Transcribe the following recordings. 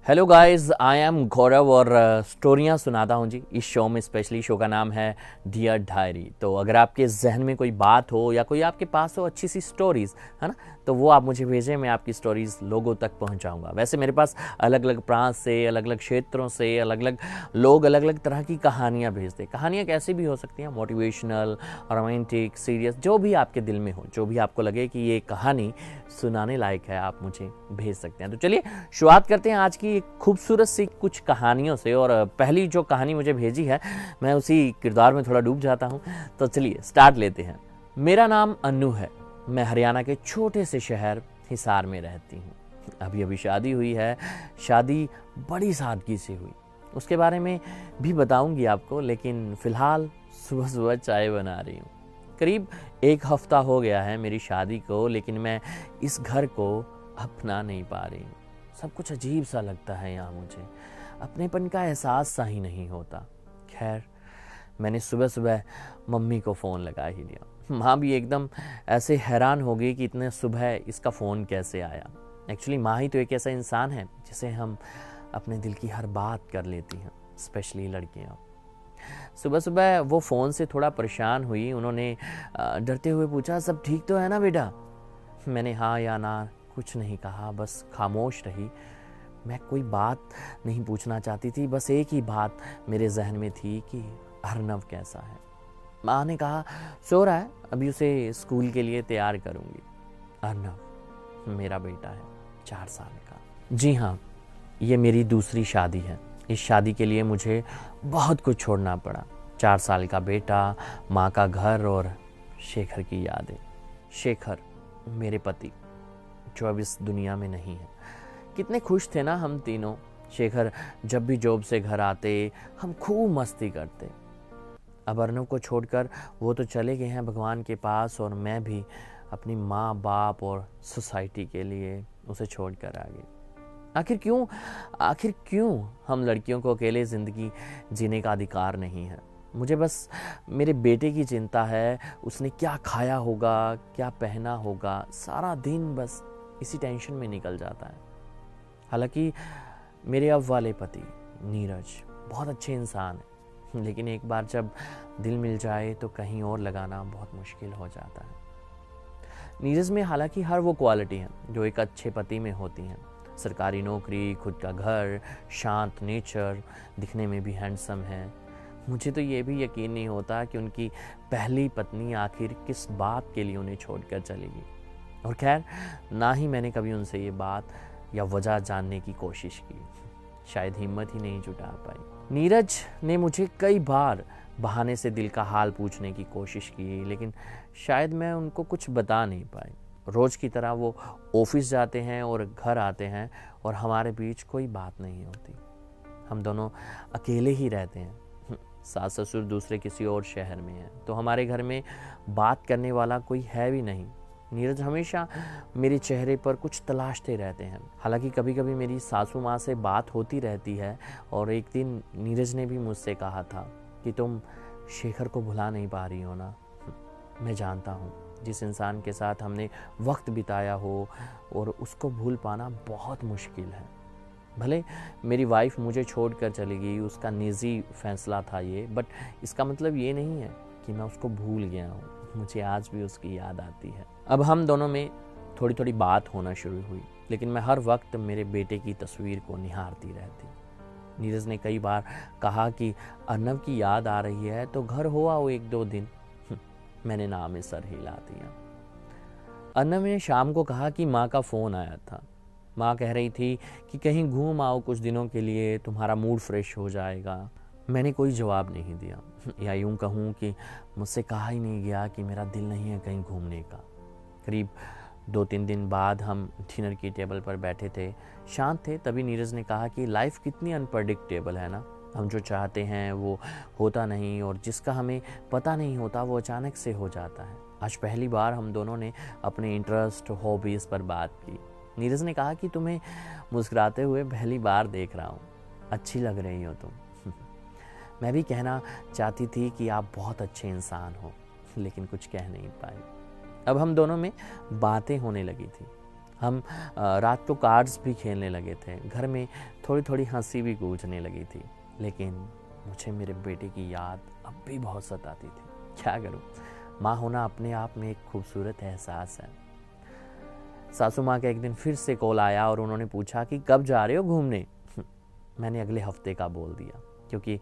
Hello guys, I am गौरव और स्टोरियाँ सुनाता हूँ जी इस शो में। स्पेशली शो का नाम है डियर डायरी। तो अगर आपके जहन में कोई बात हो या कोई आपके पास हो अच्छी सी स्टोरीज़, है ना, तो वो आप मुझे भेजें, मैं आपकी स्टोरीज़ लोगों तक पहुँचाऊँगा। वैसे मेरे पास अलग अलग प्रांत से, अलग अलग क्षेत्रों से अलग अलग लोग अलग अलग तरह की कहानियाँ भेजते। कहानियाँ कैसी भी हो सकती हैं, मोटिवेशनल, रोमांटिक, सीरियस, जो भी आपके दिल में हो, जो भी आपको लगे कि ये कहानी सुनाने लायक है, आप मुझे भेज सकते हैं। तो चलिए शुरुआत करते हैं आज की एक खूबसूरत सी कुछ कहानियों से। और पहली जो कहानी मुझे भेजी है, मैं उसी किरदार में थोड़ा डूब जाता हूँ। तो चलिए स्टार्ट लेते हैं। मेरा नाम अन्नू है। मैं हरियाणा के छोटे से शहर हिसार में रहती हूँ। अभी अभी शादी हुई है। शादी बड़ी सादगी से हुई, उसके बारे में भी बताऊंगी आपको, लेकिन फिलहाल सुबह सुबह चाय बना रही हूँ। करीब एक हफ्ता हो गया है मेरी शादी को, लेकिन मैं इस घर को अपना नहीं पा रही हूँ। सब कुछ अजीब सा लगता है यहाँ मुझे, अपनेपन का एहसास सा ही नहीं होता। खैर, मैंने सुबह सुबह मम्मी को फ़ोन लगा ही लिया। माँ भी एकदम ऐसे हैरान हो गई कि इतने सुबह इसका फ़ोन कैसे आया। एक्चुअली माँ ही तो एक ऐसा इंसान है जिसे हम अपने दिल की हर बात कर लेती हैं, स्पेशली लड़कियाँ। सुबह सुबह वो फ़ोन से थोड़ा परेशान हुई। उन्होंने डरते हुए पूछा, सब ठीक तो है ना बेटा? मैंने हाँ या ना कुछ नहीं कहा, बस खामोश रही। मैं कोई बात नहीं पूछना चाहती थी, बस एक ही बात मेरे जहन में थी कि अर्नव कैसा है। माँ ने कहा सो रहा है, अभी उसे स्कूल के लिए तैयार करूँगी। अर्नव मेरा बेटा है, 4 साल का। जी हाँ, ये मेरी दूसरी शादी है। इस शादी के लिए मुझे बहुत कुछ छोड़ना पड़ा। 4 साल का बेटा, माँ का घर और शेखर की यादें। शेखर मेरे पति, जो अब इस दुनिया में नहीं है। कितने खुश थे ना हम तीनों। शेखर जब भी जॉब से घर आते हम खूब मस्ती करते। अब अर्नव को छोड़कर वो तो चले गए हैं भगवान के पास, और मैं भी अपनी माँ बाप और सोसाइटी के लिए उसे छोड़कर आ गई। आखिर क्यों हम लड़कियों को अकेले ज़िंदगी जीने का अधिकार नहीं है? मुझे बस मेरे बेटे की चिंता है। उसने क्या खाया होगा, क्या पहना होगा, सारा दिन बस इसी टेंशन में निकल जाता है। हालांकि मेरे अब वाले पति नीरज बहुत अच्छे इंसान हैं, लेकिन एक बार जब दिल मिल जाए तो कहीं और लगाना बहुत मुश्किल हो जाता है। नीरज में हालांकि हर वो क्वालिटी है जो एक अच्छे पति में होती हैं। सरकारी नौकरी, खुद का घर, शांत नेचर, दिखने में भी हैंडसम है। मुझे तो ये भी यकीन नहीं होता कि उनकी पहली पत्नी आखिर किस बात के लिए उन्हें छोड़कर चलेगी। और खैर, ना ही मैंने कभी उनसे ये बात या वजह जानने की कोशिश की। शायद हिम्मत ही नहीं जुटा पाई। नीरज ने मुझे कई बार बहाने से दिल का हाल पूछने की कोशिश की, लेकिन शायद मैं उनको कुछ बता नहीं पाई। रोज़ की तरह वो ऑफिस जाते हैं और घर आते हैं, और हमारे बीच कोई बात नहीं होती। हम दोनों अकेले ही रहते हैं। सास ससुर दूसरे किसी और शहर में हैं, तो हमारे घर में बात करने वाला कोई है भी नहीं। नीरज हमेशा मेरे चेहरे पर कुछ तलाशते रहते हैं। हालांकि कभी कभी मेरी सासू माँ से बात होती रहती है, और एक दिन नीरज ने भी मुझसे कहा था कि तुम शेखर को भुला नहीं पा रही हो ना। मैं जानता हूँ, जिस इंसान के साथ हमने वक्त बिताया हो और उसको भूल पाना बहुत मुश्किल है। भले मेरी वाइफ मुझे छोड़कर चली गई, उसका निजी फैसला था ये, बट इसका मतलब ये नहीं है कि मैं उसको भूल गया हूँ। मुझे आज भी उसकी याद आती है। अब हम दोनों में थोड़ी थोड़ी बात होना शुरू हुई, लेकिन मैं हर वक्त मेरे बेटे की तस्वीर को निहारती रहती। नीरज ने कई बार कहा कि अर्नव की याद आ रही है तो घर हो आओ 1-2 दिन। मैंने ना में सर हिला दिया। अर्नव ने शाम को कहा कि माँ का फ़ोन आया था। माँ कह रही थी कि कहीं घूम आओ कुछ दिनों के लिए, तुम्हारा मूड फ्रेश हो जाएगा। मैंने कोई जवाब नहीं दिया, या यूं कहूँ कि मुझसे कहा ही नहीं गया कि मेरा दिल नहीं है कहीं घूमने का। करीब 2-3 दिन बाद हम डिनर की टेबल पर बैठे थे, शांत थे। तभी नीरज ने कहा कि लाइफ कितनी अनप्रडिक्टेबल है ना। हम जो चाहते हैं वो होता नहीं, और जिसका हमें पता नहीं होता वो अचानक से हो जाता है। आज पहली बार हम दोनों ने अपने इंटरेस्ट, हॉबीज़ पर बात की। नीरज ने कहा कि तुम्हें मुस्कुराते हुए पहली बार देख रहा हूँ, अच्छी लग रही हो तुम। मैं भी कहना चाहती थी कि आप बहुत अच्छे इंसान हो, लेकिन कुछ कह नहीं पाई। अब हम दोनों में बातें होने लगी थी। हम रात को कार्ड्स भी खेलने लगे थे। घर में थोड़ी थोड़ी हंसी भी गूंजने लगी थी। लेकिन मुझे मेरे बेटे की याद अब भी बहुत सताती थी। क्या करूं, माँ होना अपने आप में एक खूबसूरत एहसास है। सासू माँ का एक दिन फिर से कॉल आया और उन्होंने पूछा कि कब जा रहे हो घूमने। मैंने अगले हफ्ते का बोल दिया, क्योंकि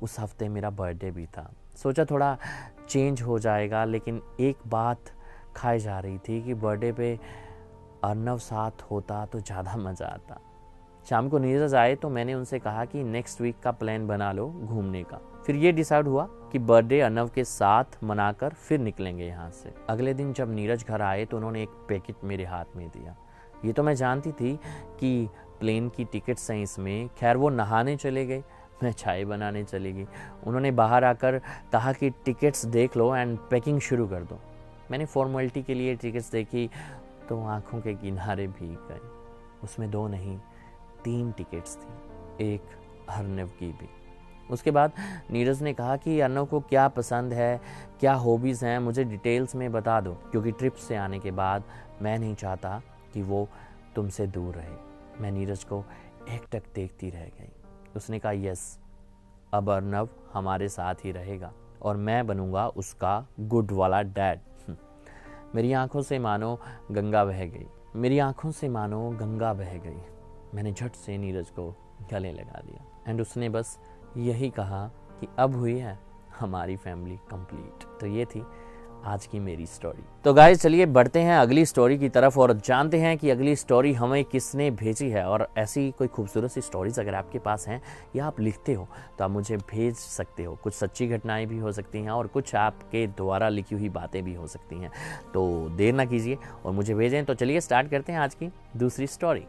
उस हफ्ते मेरा बर्थडे भी था। सोचा थोड़ा चेंज हो जाएगा, लेकिन एक बात खाई जा रही थी कि बर्थडे पे अर्नव साथ होता तो ज़्यादा मज़ा आता। शाम को नीरज आए तो मैंने उनसे कहा कि नेक्स्ट वीक का प्लान बना लो घूमने का। फिर ये डिसाइड हुआ कि बर्थडे अर्नव के साथ मनाकर फिर निकलेंगे यहाँ से। अगले दिन जब नीरज घर आए तो उन्होंने एक पैकेट मेरे हाथ में दिया। ये तो मैं जानती थी कि प्लेन की टिकट्स हैं इसमें। खैर वो नहाने चले गए, मैं चाय बनाने चली गई। उन्होंने बाहर आकर कहा कि टिकट्स देख लो एंड पैकिंग शुरू कर दो। मैंने फॉर्मेलिटी के लिए टिकट्स देखी तो आंखों के किनारे भीग गए। उसमें 2 नहीं 3 टिकट्स थी, एक अर्नव की भी। उसके बाद नीरज ने कहा कि अर्नव को क्या पसंद है, क्या हॉबीज़ हैं, मुझे डिटेल्स में बता दो, क्योंकि ट्रिप से आने के बाद मैं नहीं चाहता कि वो तुमसे दूर रहे। मैं नीरज को एकटक देखती रह गई। उसने कहा यस, अब अर्नव हमारे साथ ही रहेगा और मैं बनूंगा उसका गुड वाला डैड। मेरी आंखों से मानो गंगा बह गई, मेरी आंखों से मानो गंगा बह गई। मैंने झट से नीरज को गले लगा दिया एंड उसने बस यही कहा कि अब हुई है हमारी फैमिली कंप्लीट। तो ये थी आज की मेरी स्टोरी। तो गाइस चलिए बढ़ते हैं अगली स्टोरी की तरफ और जानते हैं कि अगली स्टोरी हमें किसने भेजी है। और ऐसी कोई खूबसूरत सी स्टोरीज अगर आपके पास हैं या आप लिखते हो तो आप मुझे भेज सकते हो। कुछ सच्ची घटनाएं भी हो सकती हैं और कुछ आपके द्वारा लिखी हुई बातें भी हो सकती हैं। तो देर ना कीजिए और मुझे भेजें। तो चलिए स्टार्ट करते हैं आज की दूसरी स्टोरी।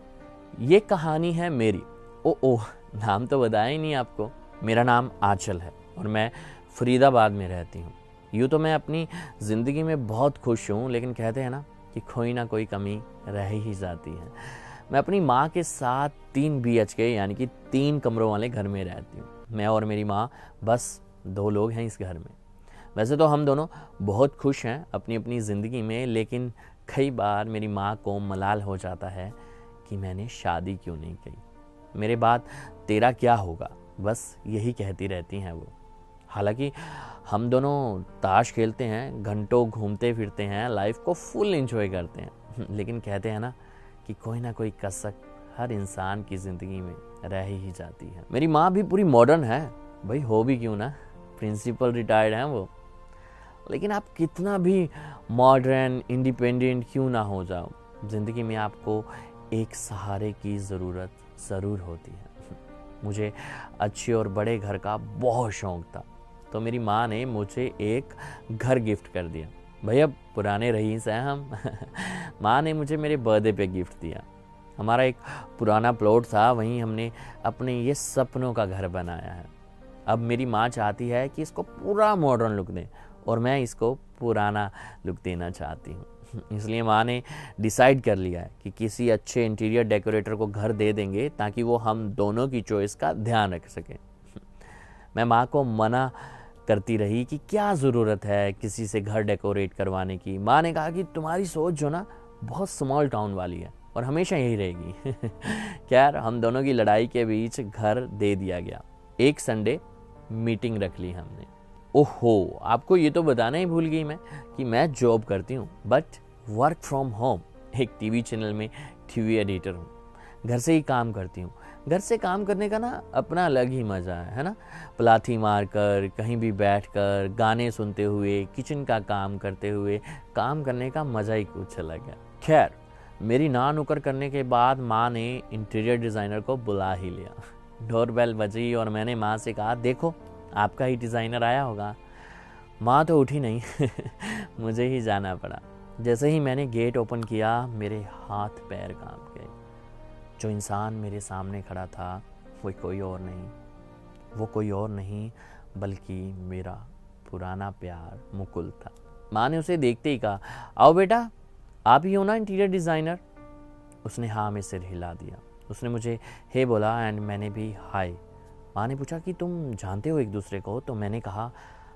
ये कहानी है मेरी। ओह, नाम तो बताया ही नहीं आपको। मेरा नाम आंचल है और मैं फरीदाबाद में रहती हूँ। यूँ तो मैं अपनी ज़िंदगी में बहुत खुश हूँ, लेकिन कहते हैं ना कि कोई ना कोई कमी रह ही जाती है। मैं अपनी माँ के साथ 3 BHK यानी कि 3 कमरों वाले घर में रहती हूँ। मैं और मेरी माँ बस 2 लोग हैं इस घर में। वैसे तो हम दोनों बहुत खुश हैं अपनी अपनी ज़िंदगी में, लेकिन कई बार मेरी माँ को मलाल हो जाता है कि मैंने शादी क्यों नहीं की। मेरे बाद तेरा क्या होगा, बस यही कहती रहती हैं वो। हालांकि हम दोनों ताश खेलते हैं, घंटों घूमते फिरते हैं, लाइफ को फुल एंजॉय करते हैं, लेकिन कहते हैं ना कि कोई ना कोई कसक हर इंसान की ज़िंदगी में रह ही जाती है। मेरी माँ भी पूरी मॉडर्न है, भाई हो भी क्यों ना, प्रिंसिपल रिटायर्ड हैं वो। लेकिन आप कितना भी मॉडर्न इंडिपेंडेंट क्यों ना हो जाओ, ज़िंदगी में आपको एक सहारे की ज़रूरत ज़रूर होती है। मुझे अच्छे और बड़े घर का बहुत शौक़ था, तो मेरी माँ ने मुझे एक घर गिफ्ट कर दिया। भैया पुराने रईस हैं हम। माँ ने मुझे मेरे बर्थडे पे गिफ्ट दिया। हमारा एक पुराना प्लॉट था, वहीं हमने अपने ये सपनों का घर बनाया है। अब मेरी माँ चाहती है कि इसको पूरा मॉडर्न लुक दें और मैं इसको पुराना लुक देना चाहती हूँ। इसलिए माँ ने डिसाइड कर लिया है कि किसी अच्छे इंटीरियर डेकोरेटर को घर दे देंगे ताकि वो हम दोनों की चॉइस का ध्यान रख सके। मैं माँ को मना करती रही कि क्या ज़रूरत है किसी से घर डेकोरेट करवाने की। माँ ने कहा कि तुम्हारी सोच जो ना बहुत स्मॉल टाउन वाली है और हमेशा यही रहेगी। खैर हम दोनों की लड़ाई के बीच घर दे दिया गया। एक संडे मीटिंग रख ली हमने। ओहो, आपको ये तो बताना ही भूल गई मैं कि मैं जॉब करती हूँ, बट वर्क फ्रॉम होम। एक टीवी चैनल में टीवी एडिटर हूँ। घर से ही काम करती हूँ। घर से काम करने का ना अपना अलग ही मज़ा है ना। पलाथी मारकर, कहीं भी बैठकर, गाने सुनते हुए, किचन का काम करते हुए काम करने का मज़ा ही कुछ अलग है। खैर मेरी ना नुकर करने के बाद माँ ने इंटीरियर डिज़ाइनर को बुला ही लिया। डोरबेल बजी और मैंने माँ से कहा, देखो आपका ही डिज़ाइनर आया होगा। माँ तो उठी नहीं। मुझे ही जाना पड़ा। जैसे ही मैंने गेट ओपन किया मेरे हाथ पैर कांप गए। जो इंसान मेरे सामने खड़ा था वो कोई और नहीं बल्कि मेरा पुराना प्यार मुकुल था। माँ ने उसे देखते ही कहा, आओ बेटा, आप ही हो ना इंटीरियर डिज़ाइनर। उसने हाँ में सिर हिला दिया। उसने मुझे हे बोला एंड मैंने भी हाय। माँ ने पूछा कि तुम जानते हो एक दूसरे को? तो मैंने कहा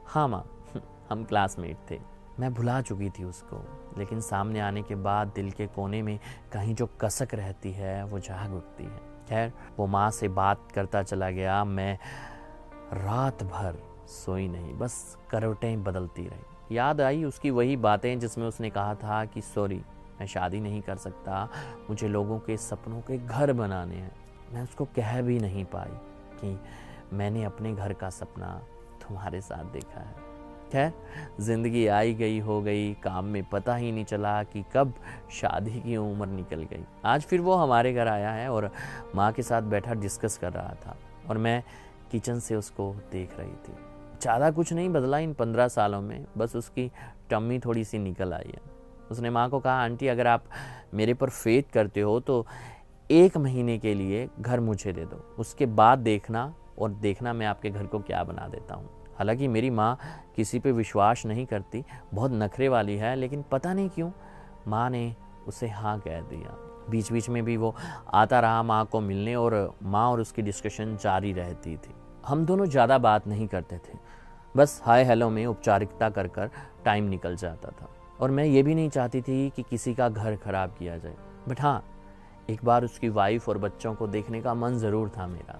हाँ माँ, हम क्लासमेट थे। मैं भुला चुकी थी उसको, लेकिन सामने आने के बाद दिल के कोने में कहीं जो कसक रहती है वो जाग उठती है। खैर, वो माँ से बात करता चला गया। मैं रात भर सोई नहीं, बस करवटें बदलती रही। याद आई उसकी वही बातें जिसमें उसने कहा था कि सॉरी, मैं शादी नहीं कर सकता, मुझे लोगों के सपनों के घर बनाने हैं। मैं उसको कह भी नहीं पाई कि मैंने अपने घर का सपना तुम्हारे साथ देखा है। खैर, जिंदगी आई गई हो गई, काम में पता ही नहीं चला कि कब शादी की उम्र निकल गई। आज फिर वो हमारे घर आया है और माँ के साथ बैठा डिस्कस कर रहा था और मैं किचन से उसको देख रही थी। ज़्यादा कुछ नहीं बदला इन 15 सालों में, बस उसकी टम्मी थोड़ी सी निकल आई है। उसने माँ को कहा, आंटी अगर आप मेरे पर फेथ करते हो तो 1 महीने के लिए घर मुझे दे दो, उसके बाद देखना और देखना मैं आपके घर को क्या बना देता हूँ। हालांकि मेरी माँ किसी पे विश्वास नहीं करती, बहुत नखरे वाली है, लेकिन पता नहीं क्यों माँ ने उसे हाँ कह दिया। बीच बीच में भी वो आता रहा माँ को मिलने और माँ और उसकी डिस्कशन जारी रहती थी। हम दोनों ज़्यादा बात नहीं करते थे, बस हाय हेलो में औपचारिकता कर कर टाइम निकल जाता था। और मैं ये भी नहीं चाहती थी कि किसी का घर खराब किया जाए। बट हाँ, एक बार उसकी वाइफ और बच्चों को देखने का मन ज़रूर था मेरा।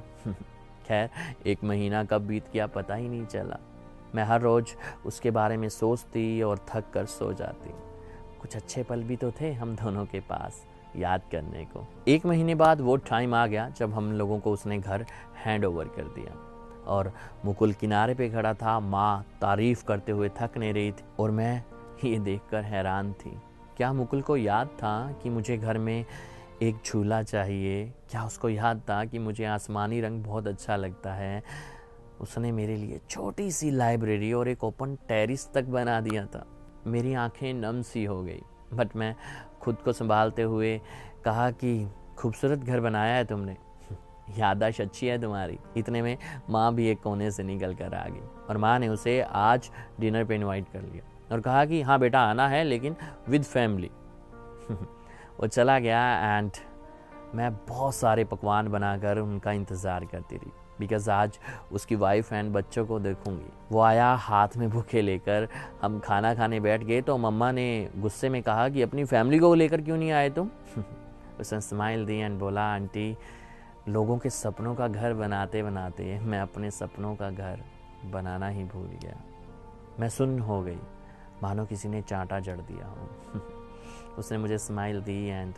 खैर, 1 महीना कब बीत गया पता ही नहीं चला। मैं हर रोज़ उसके बारे में सोचती और थक कर सो जाती। कुछ अच्छे पल भी तो थे हम दोनों के पास याद करने को। 1 महीने बाद वो टाइम आ गया जब हम लोगों को उसने घर हैंड ओवर कर दिया और मुकुल किनारे पे खड़ा था। माँ तारीफ करते हुए थक नहीं रही थी और मैं ये देखकर हैरान थी। क्या मुकुल को याद था कि मुझे घर में एक झूला चाहिए? क्या उसको याद था कि मुझे आसमानी रंग बहुत अच्छा लगता है? उसने मेरे लिए छोटी सी लाइब्रेरी और एक ओपन टेरिस तक बना दिया था। मेरी आंखें नम सी हो गई, बट मैं खुद को संभालते हुए कहा कि खूबसूरत घर बनाया है तुमने, याददाश्त अच्छी है तुम्हारी। इतने में माँ भी एक कोने से निकल कर आ गई और माँ ने उसे आज डिनर पे इनवाइट कर लिया और कहा कि हाँ बेटा आना है, लेकिन विद फैमिली। वो चला गया एंड मैं बहुत सारे पकवान बनाकर उनका इंतज़ार करती रही, बिकॉज आज उसकी वाइफ एंड बच्चों को देखूंगी। वो आया हाथ में बुके लेकर, हम खाना खाने बैठ गए तो मम्मा ने गुस्से में कहा कि अपनी फैमिली को लेकर क्यों नहीं आए तुम? उसने स्माइल दी एंड बोला, आंटी लोगों के सपनों का घर बनाते बनाते मैं अपने सपनों का घर बनाना ही भूल गया। मैं सुन्न हो गई, मानो किसी ने चांटा जड़ दिया हो। उसने मुझे स्माइल दी एंड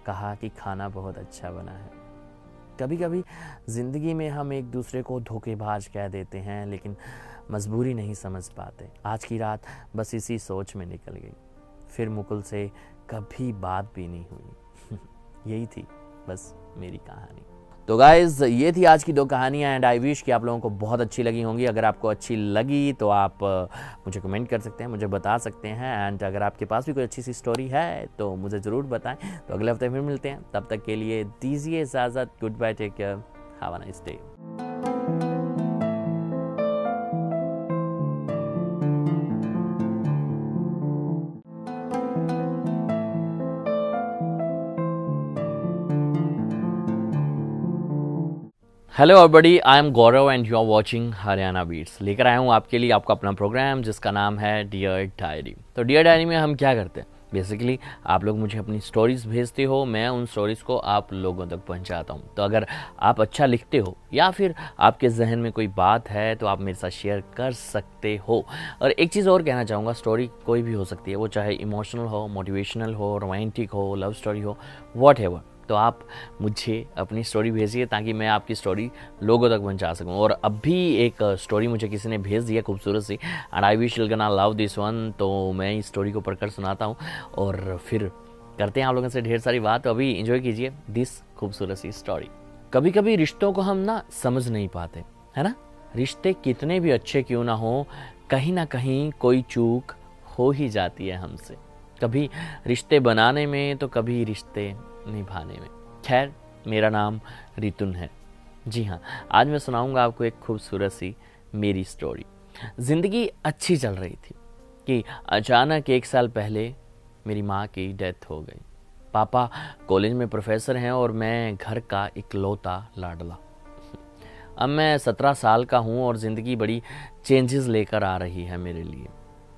कहा कि खाना बहुत अच्छा बना है। कभी कभी ज़िंदगी में हम एक दूसरे को धोखेबाज कह देते हैं, लेकिन मजबूरी नहीं समझ पाते। आज की रात बस इसी सोच में निकल गई। फिर मुकुल से कभी बात भी नहीं हुई। यही थी बस मेरी कहानी। तो गाइज, ये थी आज की 2 कहानियाँ एंड आई विश कि आप लोगों को बहुत अच्छी लगी होंगी। अगर आपको अच्छी लगी तो आप मुझे कमेंट कर सकते हैं, मुझे बता सकते हैं। एंड अगर आपके पास भी कोई अच्छी सी स्टोरी है तो मुझे ज़रूर बताएं। तो अगले हफ्ते फिर मिलते हैं, तब तक के लिए दीजिए इजाज़त। Goodbye, take care, have a nice day. Hello everybody, I am Gaurav and you are watching Haryana Beats. लेकर आया हूँ आपके लिए आपका अपना प्रोग्राम जिसका नाम है डियर डायरी। तो डियर डायरी में हम क्या करते हैं, बेसिकली आप लोग मुझे अपनी स्टोरीज भेजते हो, मैं उन स्टोरीज को आप लोगों तक पहुंचाता हूं। तो अगर आप अच्छा लिखते हो या फिर आपके जहन में कोई बात है तो आप मेरे साथ शेयर कर सकते हो। और एक चीज़ और कहना चाहूँगा, स्टोरी कोई भी हो सकती है, वो चाहे इमोशनल हो, मोटिवेशनल हो, रोमांटिक हो, लव स्टोरी हो, वॉट एवर। तो आप मुझे अपनी स्टोरी भेजिए ताकि मैं आपकी स्टोरी लोगों तक पहुंचा सकूं। और अब भी एक स्टोरी मुझे किसी ने भेज दी है खूबसूरत सी, and I wish you gonna love this one. तो मैं इस स्टोरी को पढ़कर सुनाता हूं और फिर करते हैं आप लोगों से ढेर सारी बात। तो अभी एंजॉय कीजिए दिस खूबसूरत सी स्टोरी। कभी कभी रिश्तों को हम ना समझ नहीं पाते, है ना। रिश्ते कितने भी अच्छे क्यों ना हो, कहीं ना कहीं कोई चूक हो ही जाती है हमसे, कभी रिश्ते बनाने में तो कभी रिश्ते निभाने में। खैर, मेरा नाम रितुन है। जी हाँ, आज मैं सुनाऊंगा आपको एक खूबसूरत सी मेरी स्टोरी। ज़िंदगी अच्छी चल रही थी कि अचानक 1 साल पहले मेरी माँ की डेथ हो गई। पापा कॉलेज में प्रोफेसर हैं और मैं घर का इकलौता लाडला। अब मैं 17 साल का हूँ और ज़िंदगी बड़ी चेंजेस लेकर आ रही है मेरे लिए।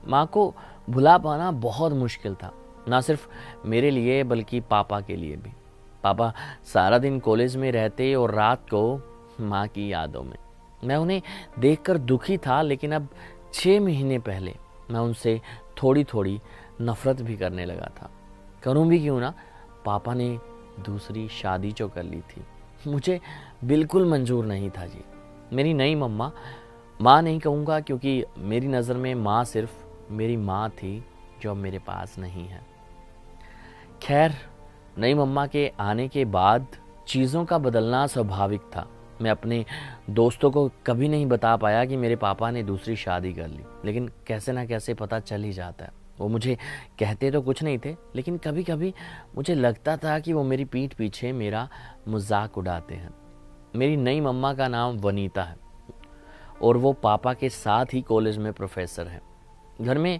माँ को भुला पाना बहुत मुश्किल था, ना सिर्फ मेरे लिए बल्कि पापा के लिए भी। पापा सारा दिन कॉलेज में रहते और रात को माँ की यादों में। मैं उन्हें देखकर दुखी था, लेकिन अब 6 महीने पहले मैं उनसे थोड़ी थोड़ी नफरत भी करने लगा था। करूं भी क्यों ना, पापा ने दूसरी शादी जो कर ली थी, मुझे बिल्कुल मंजूर नहीं था जी। मेरी नई मम्मा, माँ नहीं कहूँगा क्योंकि मेरी नज़र में माँ सिर्फ मेरी माँ थी जो अब मेरे पास नहीं है। खैर, नई मम्मा के आने के बाद चीज़ों का बदलना स्वाभाविक था। मैं अपने दोस्तों को कभी नहीं बता पाया कि मेरे पापा ने दूसरी शादी कर ली, लेकिन कैसे ना कैसे पता चल ही जाता है। वो मुझे कहते तो कुछ नहीं थे, लेकिन कभी कभी मुझे लगता था कि वो मेरी पीठ पीछे मेरा मजाक उड़ाते हैं। मेरी नई मम्मा का नाम वनीता है और वो पापा के साथ ही कॉलेज में प्रोफेसर है। घर में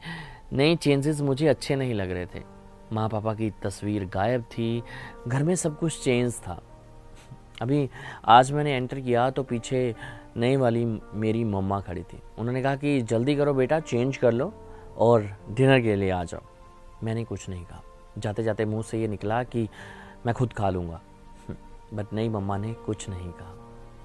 नए चेंजेस मुझे अच्छे नहीं लग रहे थे। माँ पापा की तस्वीर गायब थी, घर में सब कुछ चेंज था। अभी आज मैंने एंटर किया तो पीछे नई वाली मेरी मम्मा खड़ी थी। उन्होंने कहा कि जल्दी करो बेटा, चेंज कर लो और डिनर के लिए आ जाओ। मैंने कुछ नहीं कहा। जाते जाते मुंह से ये निकला कि मैं खुद खा लूँगा, बट नई मम्मा ने कुछ नहीं कहा।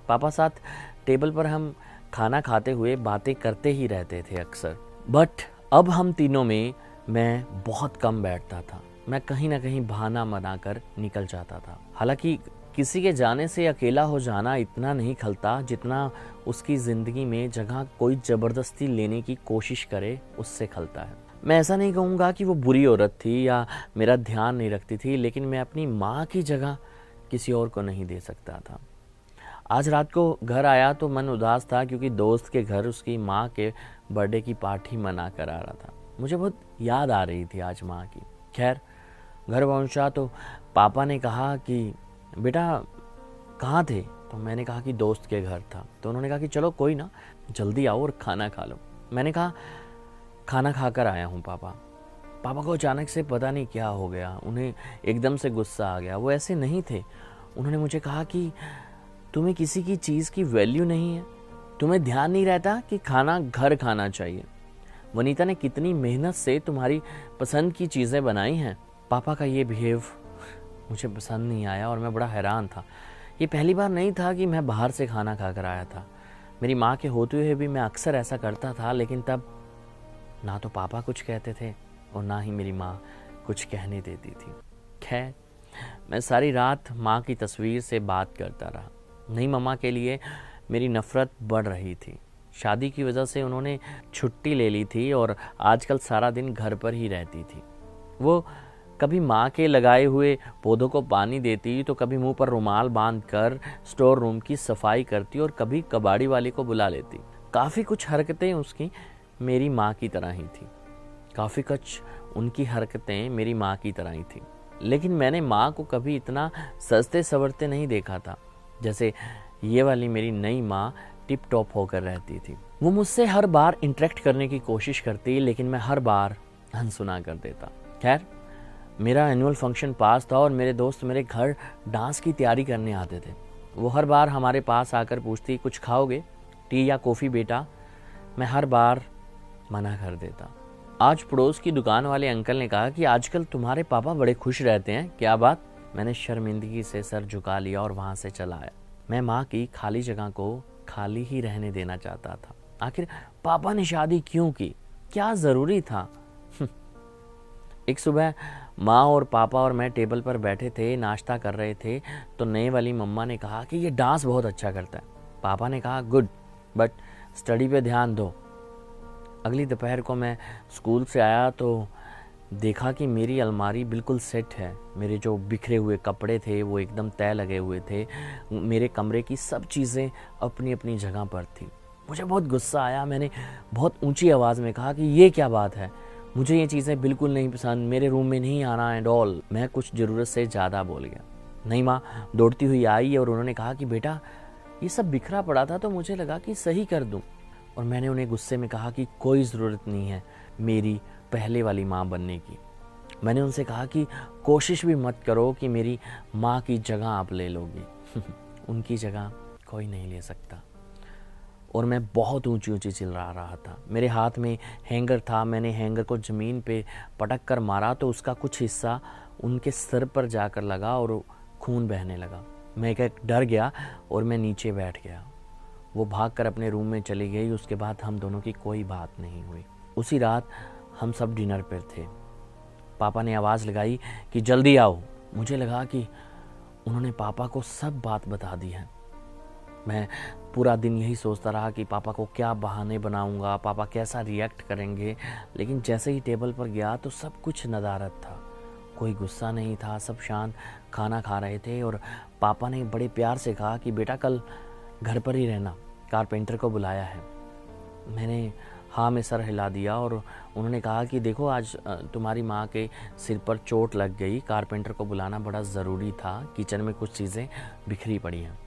पापा साथ टेबल पर हम खाना खाते हुए बातें करते ही रहते थे अक्सर, बट अब हम तीनों में मैं बहुत कम बैठता था। मैं कहीं ना कहीं बहाना बनाकर निकल जाता था। हालांकि किसी के जाने से अकेला हो जाना इतना नहीं खलता जितना उसकी ज़िंदगी में जगह कोई ज़बरदस्ती लेने की कोशिश करे उससे खलता है। मैं ऐसा नहीं कहूँगा कि वो बुरी औरत थी या मेरा ध्यान नहीं रखती थी, लेकिन मैं अपनी माँ की जगह किसी और को नहीं दे सकता था। आज रात को घर आया तो मन उदास था क्योंकि दोस्त के घर उसकी माँ के बर्थडे की पार्टी मना कर आ रहा था। मुझे बहुत याद आ रही थी आज माँ की। खैर, घर पहुँचा तो पापा ने कहा कि बेटा कहाँ थे? तो मैंने कहा कि दोस्त के घर था। तो उन्होंने कहा कि चलो कोई ना, जल्दी आओ और खाना खा लो। मैंने कहा खाना खाकर आया हूँ पापा। पापा को अचानक से पता नहीं क्या हो गया, उन्हें एकदम से गुस्सा आ गया। वो ऐसे नहीं थे। उन्होंने मुझे कहा कि तुम्हें किसी की चीज़ की वैल्यू नहीं है, तुम्हें ध्यान नहीं रहता कि खाना घर खाना चाहिए। वनीता ने कितनी मेहनत से तुम्हारी पसंद की चीज़ें बनाई हैं। पापा का ये बिहेव मुझे पसंद नहीं आया और मैं बड़ा हैरान था। ये पहली बार नहीं था कि मैं बाहर से खाना खा कर आया था। मेरी माँ के होते हुए भी मैं अक्सर ऐसा करता था, लेकिन तब ना तो पापा कुछ कहते थे और ना ही मेरी माँ कुछ कहने देती थी। खैर, मैं सारी रात माँ की तस्वीर से बात करता रहा। नई मम्मा के लिए मेरी नफ़रत बढ़ रही थी। शादी की वजह से उन्होंने छुट्टी ले ली थी और आजकल सारा दिन घर पर ही रहती थी। वो कभी माँ के लगाए हुए पौधों को पानी देती तो कभी मुंह पर रुमाल बांधकर स्टोर रूम की सफाई करती और कभी कबाड़ी वाले को बुला लेती। काफ़ी कुछ हरकतें उसकी मेरी माँ की तरह ही थी। काफ़ी कुछ उनकी हरकतें मेरी माँ की तरह ही थी। लेकिन मैंने माँ को कभी इतना सजते संवरते नहीं देखा था जैसे ये वाली मेरी नई माँ टिप टॉप होकर रहती थी। वो मुझसे हर बार इंटरेक्ट करने की कोशिश करती, लेकिन मैं हर बार अनसुना कर देता। खैर, मेरा एनुअल फंक्शन पास था और मेरे दोस्त मेरे घर डांस की तैयारी करने आते थे। वो हर बार हमारे पास आकर पूछती, कुछ खाओगे, टी या कॉफ़ी बेटा? मैं हर बार मना कर देता। आज पड़ोस की दुकान वाले अंकल ने कहा कि आजकल तुम्हारे पापा बड़े खुश रहते हैं, क्या बात? मैंने शर्मिंदगी से सर झुका लिया और वहाँ से चला आया। मैं माँ की खाली जगह को खाली ही रहने देना चाहता था। आखिर पापा ने शादी क्यों की? क्या ज़रूरी था? एक सुबह माँ और पापा और मैं टेबल पर बैठे थे, नाश्ता कर रहे थे, तो नए वाली मम्मा ने कहा कि ये डांस बहुत अच्छा करता है। पापा ने कहा गुड, बट स्टडी पे ध्यान दो। अगली दोपहर को मैं स्कूल से आया तो देखा कि मेरी अलमारी बिल्कुल सेट है। मेरे जो बिखरे हुए कपड़े थे वो एकदम तय लगे हुए थे। मेरे कमरे की सब चीज़ें अपनी अपनी जगह पर थी। मुझे बहुत गुस्सा आया। मैंने बहुत ऊंची आवाज़ में कहा कि ये क्या बात है, मुझे ये चीज़ें बिल्कुल नहीं पसंद, मेरे रूम में नहीं आना एंड ऑल। मैं कुछ ज़रूरत से ज़्यादा बोल गया। नई माँ दौड़ती हुई आई और उन्होंने कहा कि बेटा ये सब बिखरा पड़ा था तो मुझे लगा कि सही कर दूँ। और मैंने उन्हें गुस्से में कहा कि कोई ज़रूरत नहीं है मेरी पहले वाली माँ बनने की। मैंने उनसे कहा कि कोशिश भी मत करो कि मेरी माँ की जगह आप ले लोगे। उनकी जगह कोई नहीं ले सकता। और मैं बहुत ऊंची ऊंची चिल्ला रहा था। मेरे हाथ में हैंगर था, मैंने हैंगर को ज़मीन पे पटक कर मारा तो उसका कुछ हिस्सा उनके सिर पर जाकर लगा और खून बहने लगा। मैं एक डर गया और मैं नीचे बैठ गया। वो भागकर अपने रूम में चली गई। उसके बाद हम दोनों की कोई बात नहीं हुई। उसी रात हम सब डिनर पर थे। पापा ने आवाज़ लगाई कि जल्दी आओ। मुझे लगा कि उन्होंने पापा को सब बात बता दी है। मैं पूरा दिन यही सोचता रहा कि पापा को क्या बहाने बनाऊंगा, पापा कैसा रिएक्ट करेंगे। लेकिन जैसे ही टेबल पर गया तो सब कुछ नदारत था, कोई गुस्सा नहीं था, सब शांत खाना खा रहे थे। और पापा ने बड़े प्यार से कहा कि बेटा कल घर पर ही रहना, कारपेंटर को बुलाया है। मैंने हाँ में सर हिला दिया और उन्होंने कहा कि देखो आज तुम्हारी माँ के सिर पर चोट लग गई, कारपेंटर को बुलाना बड़ा ज़रूरी था, किचन में कुछ चीज़ें बिखरी पड़ी हैं।